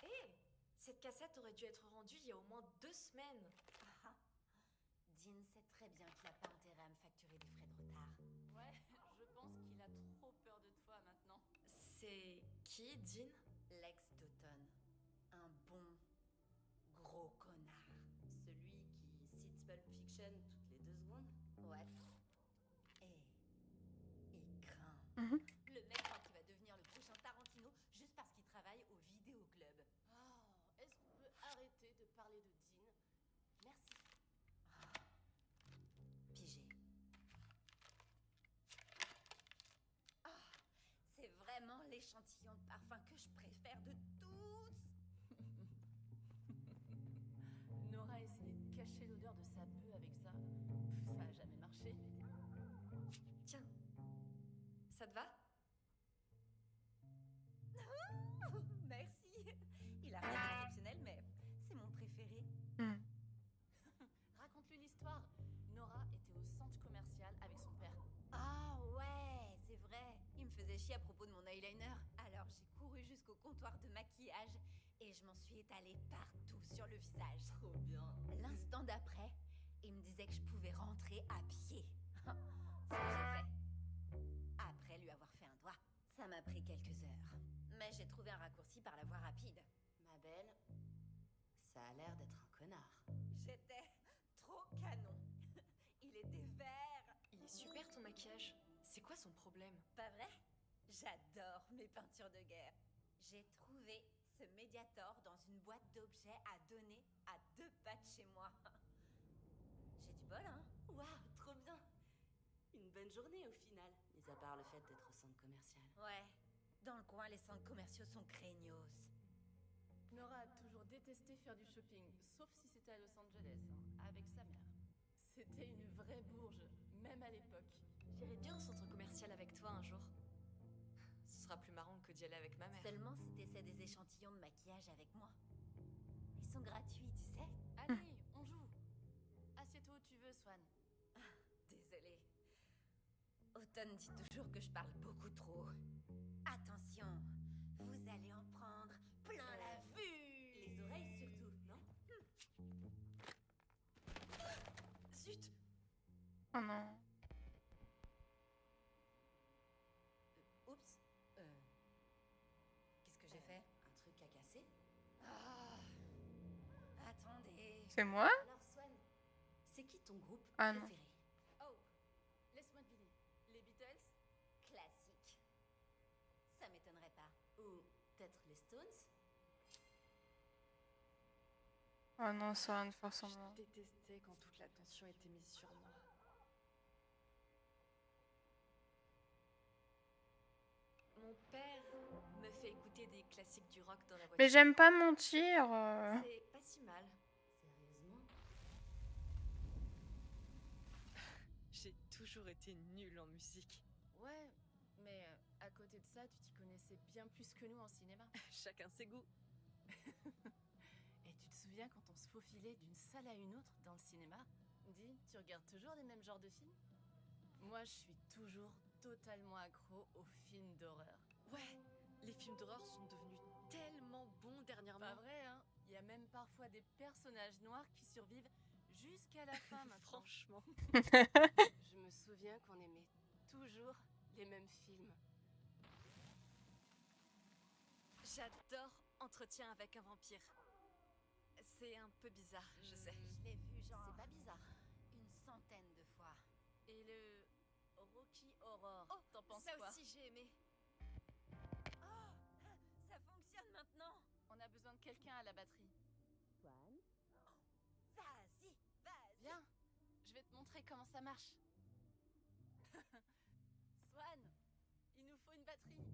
Hé, cette cassette aurait dû être rendue il y a au moins 2 semaines. Dean sait très bien qu'il n'a pas intérêt à me facturer des frais de retard. Ouais, je pense qu'il a trop peur de toi maintenant. C'est qui, Dean? Lex Daughton. Un bon, gros connard. Celui qui cite Pulp Fiction toutes les 2 secondes. Ouais. Et il craint. Mhm. Le mec croit qu'il va devenir le prochain Tarantino juste parce qu'il travaille au vidéoclub. Oh, est-ce qu'on peut arrêter de parler de Dean? Merci. Pigé. C'est vraiment l'échantillon de parfum que je préfère de tous. Nora a essayé de cacher l'odeur de sa bœuf avec ça. Ça a jamais marché. Tiens, ça te va? Merci. Il a rien d'exceptionnel, mais c'est mon préféré. Hum. Raconte-lui l'histoire. Nora était au centre commercial avec son père. Ah ouais, c'est vrai. Il me faisait chier à propos de mon eyeliner. Alors j'ai couru jusqu'au comptoir de maquillage et je m'en suis étalée partout sur le visage. Trop bien. L'instant d'après, il me disait que je pouvais rentrer à pied. Ce que j'ai fait. Après lui avoir fait un doigt. Ça m'a pris quelques heures. Mais j'ai trouvé un raccourci par la voie rapide. Ma belle, ça a l'air d'être un connard. J'étais trop canon. Il était vert. Il est super ton maquillage. C'est quoi son problème? Pas vrai? J'adore mes peintures de guerre. J'ai trouvé ce Mediator dans une boîte d'objets à donner à 2 pas de chez moi. J'ai du bol, hein? Waouh, trop bien. Une bonne journée au final, mis à part le fait d'être au centre commercial. Ouais. Dans le coin, les centres commerciaux sont craignos. Nora a toujours détesté faire du shopping, sauf si c'était à Los Angeles, hein, avec sa mère. C'était une vraie bourge, même à l'époque. J'irai bien au centre commercial avec toi un jour. Ce sera plus marrant que d'y aller avec ma mère. Seulement si t'essaies des échantillons de maquillage avec moi. Ils sont gratuits, tu sais. Allez, on joue. Assieds-toi où tu veux, Swan. Désolée. Autumn dit toujours que je parle beaucoup trop. Attention, vous allez en prendre plein la vue. Les oreilles surtout, non? Zut! Oh non. Oups. Qu'est-ce que j'ai fait? Un truc à casser? Ah. Attendez. C'est moi? Alors Swan, c'est qui ton groupe Ah non. préféré? Oh, laisse-moi deviner. Les Beatles? Classique. Ça m'étonnerait pas. Ou peut-être les Stones? Oh non, ça va de faire semblant. Je détestais quand toute l'attention était mise sur moi. Mon père me fait écouter des classiques du rock dans la voiture. Mais j'aime pas mentir. C'est pas si mal. Sérieusement? J'ai toujours été nulle en musique. Ouais, mais à côté de ça, tu t'y connaissais bien plus que nous en cinéma. Chacun ses goûts. Et tu te souviens quand on se faufilait d'une salle à une autre dans le cinéma? Dis, tu regardes toujours les mêmes genres de films? Moi, je suis toujours totalement accro aux films d'horreur. Ouais, les films d'horreur sont devenus tellement bons dernièrement. Pas vrai, hein? Il y a même parfois des personnages noirs qui survivent jusqu'à la fin maintenant. Franchement. Je me souviens qu'on aimait toujours les mêmes films. J'adore Entretien avec un vampire. C'est un peu bizarre, je sais. Je l'ai vu genre... C'est pas bizarre. Une centaine de fois. Et le Rocky Horror, Oh, t'en penses ça quoi? aussi j'ai aimé. Oh, ça fonctionne maintenant. On a besoin de quelqu'un à la batterie. Swan. Vas-y, vas-y. Viens, je vais te montrer comment ça marche. Swan, il nous faut une batterie.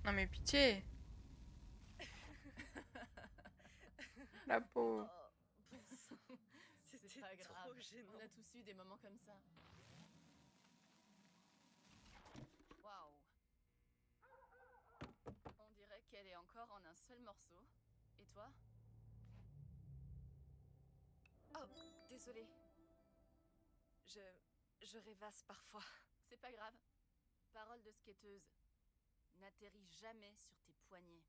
Non mais pitié. La pauvre. Oh, bon sang. C'était C'est pas grave. trop gênant. On a tous eu des moments comme ça. Waouh. On dirait qu'elle est encore en un seul morceau. Et toi? Oh, désolée. Je rêvasse parfois. C'est pas grave. Parole de skateuse. N'atterris jamais sur tes poignets.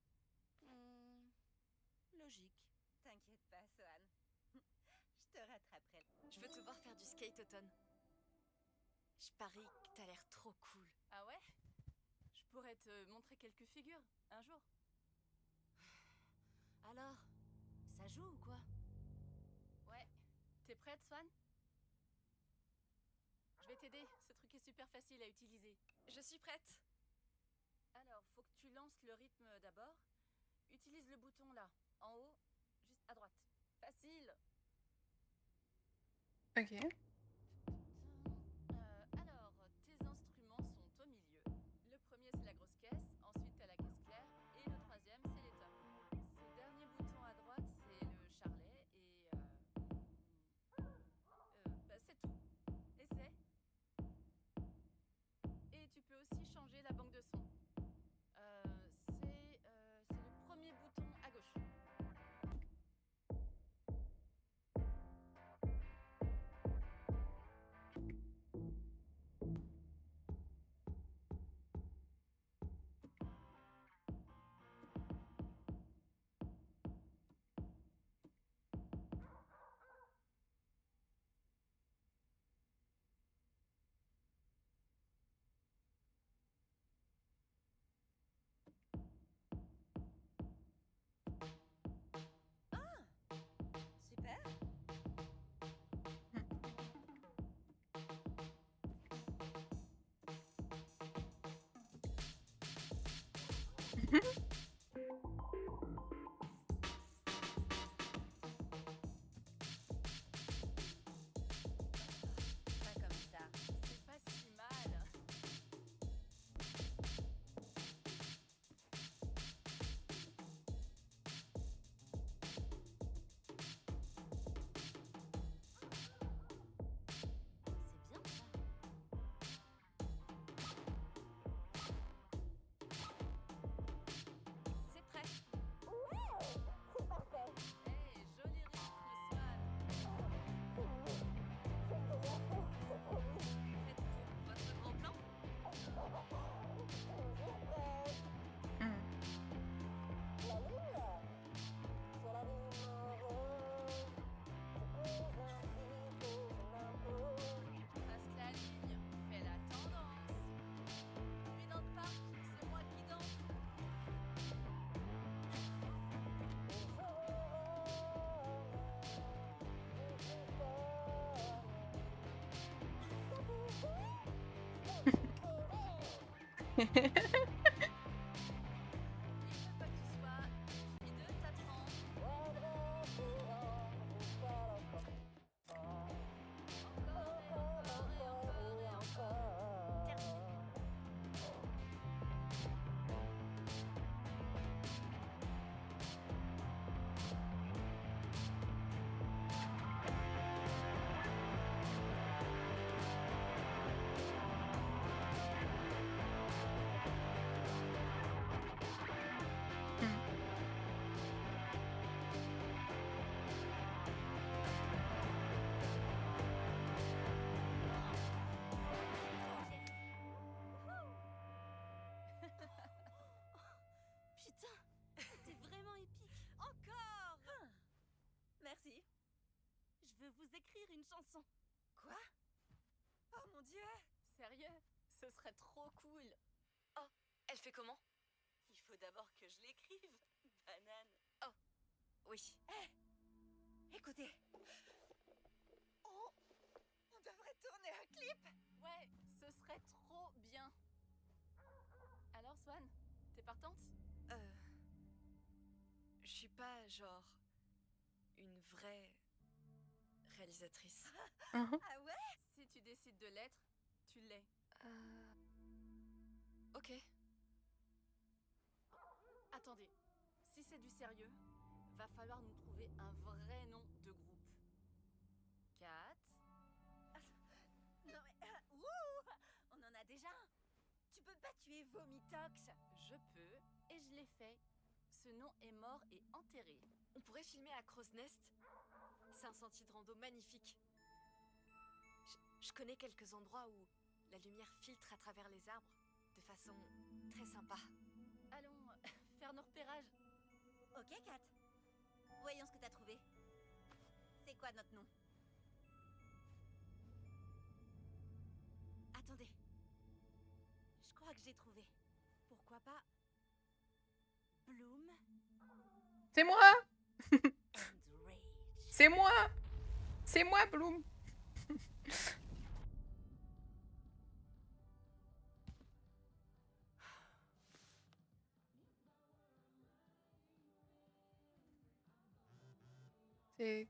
Logique. T'inquiète pas, Swan. Je te rattraperai. Je veux te voir faire du skate, Automne. Je parie que t'as l'air trop cool. Ah ouais? Je pourrais te montrer quelques figures, un jour. Alors, ça joue ou quoi? Ouais. T'es prête, Swan? Je vais t'aider. Ce truc est super facile à utiliser. Je suis prête. Alors, faut que tu lances le rythme d'abord. Utilise le bouton là, en haut, juste à droite. Facile. Ok. Alors, tes instruments sont au milieu. Le premier, c'est la grosse caisse. Ensuite, t'as la caisse claire. Et le troisième, c'est les tomes. Ce dernier bouton à droite, c'est le charlet. Et bah, c'est tout. Essaie. Et tu peux aussi changer la banque de son. C'est le premier bouton à gauche. Super. Pas comme ça. C'est pas si mal. C'est bien ça. C'est prêt. Hey, joli rythme, Swan. Prête pour votre grand plan? Hmm. Passe la ligne, fais la tendance. Lui dans le parc, c'est moi qui danse. Il veut pas que tu sois une fille de ta trempe. Encore et encore et encore. Terminé. Putain, c'était vraiment épique. Encore. Merci. Je veux vous écrire une chanson. Quoi? Oh mon Dieu. Sérieux? Ce serait trop cool. Elle fait comment? Il faut faut d'abord que je l'écrive. Banane. Oh, oui. Écoutez. On devrait tourner un clip. Ouais, ce serait trop bien. Alors, Swan, t'es partante? Je suis pas, genre, une vraie réalisatrice. Mhm. Ah ouais? Si tu décides de l'être, tu l'es. Ok. Attendez, si c'est du sérieux, va falloir nous trouver un vrai nom de groupe. Kat? Non mais... wouh! On en a déjà un. Tu peux pas tuer Vomitox. Je peux, et je l'ai fait. Ce nom est mort et enterré. On pourrait filmer à Crow's Nest. C'est un sentier de rando magnifique. Je connais quelques endroits où la lumière filtre à travers les arbres de façon très sympa. Allons faire nos repérages. Ok, Kat. Voyons ce que t'as trouvé. C'est quoi notre nom? Attendez. Je crois que j'ai trouvé. Pourquoi pas... Bloom C'est moi! and Rage. C'est moi! C'est moi, Bloom! C'est...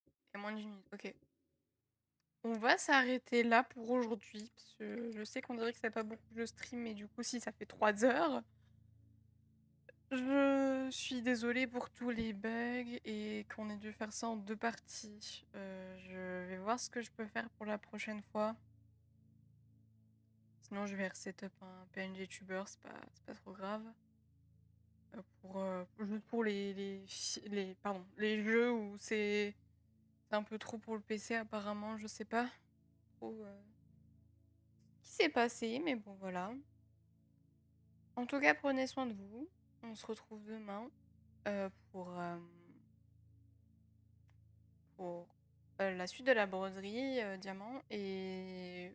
Il y a moins d'une minute, ok. On va s'arrêter là pour aujourd'hui, parce que je sais qu'on dirait que ça pas beaucoup de stream, mais du coup, si ça fait 3 heures. Je suis désolée pour tous les bugs et qu'on ait dû faire ça en 2 parties. Je vais voir ce que je peux faire pour la prochaine fois. Sinon, je vais resetup un PNG tuber, c'est pas trop grave. Juste pour les jeux où c'est un peu trop pour le PC apparemment, je sais pas trop ce qui s'est passé, mais bon voilà. En tout cas, prenez soin de vous. On se retrouve demain pour la suite de la broderie diamant, et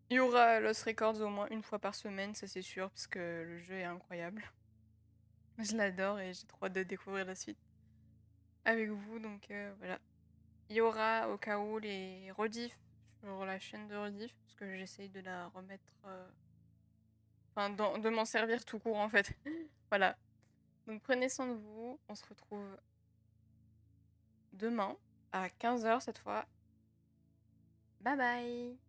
il y aura Lost Records au moins une fois par semaine, ça c'est sûr, parce que le jeu est incroyable. Je l'adore et j'ai trop hâte de découvrir la suite avec vous, donc voilà. Il y aura au cas où les rediffs sur la chaîne de rediff, parce que j'essaye de la remettre... Enfin, de m'en servir tout court en fait. Voilà. Donc prenez soin de vous, on se retrouve demain à 15 h cette fois. Bye bye!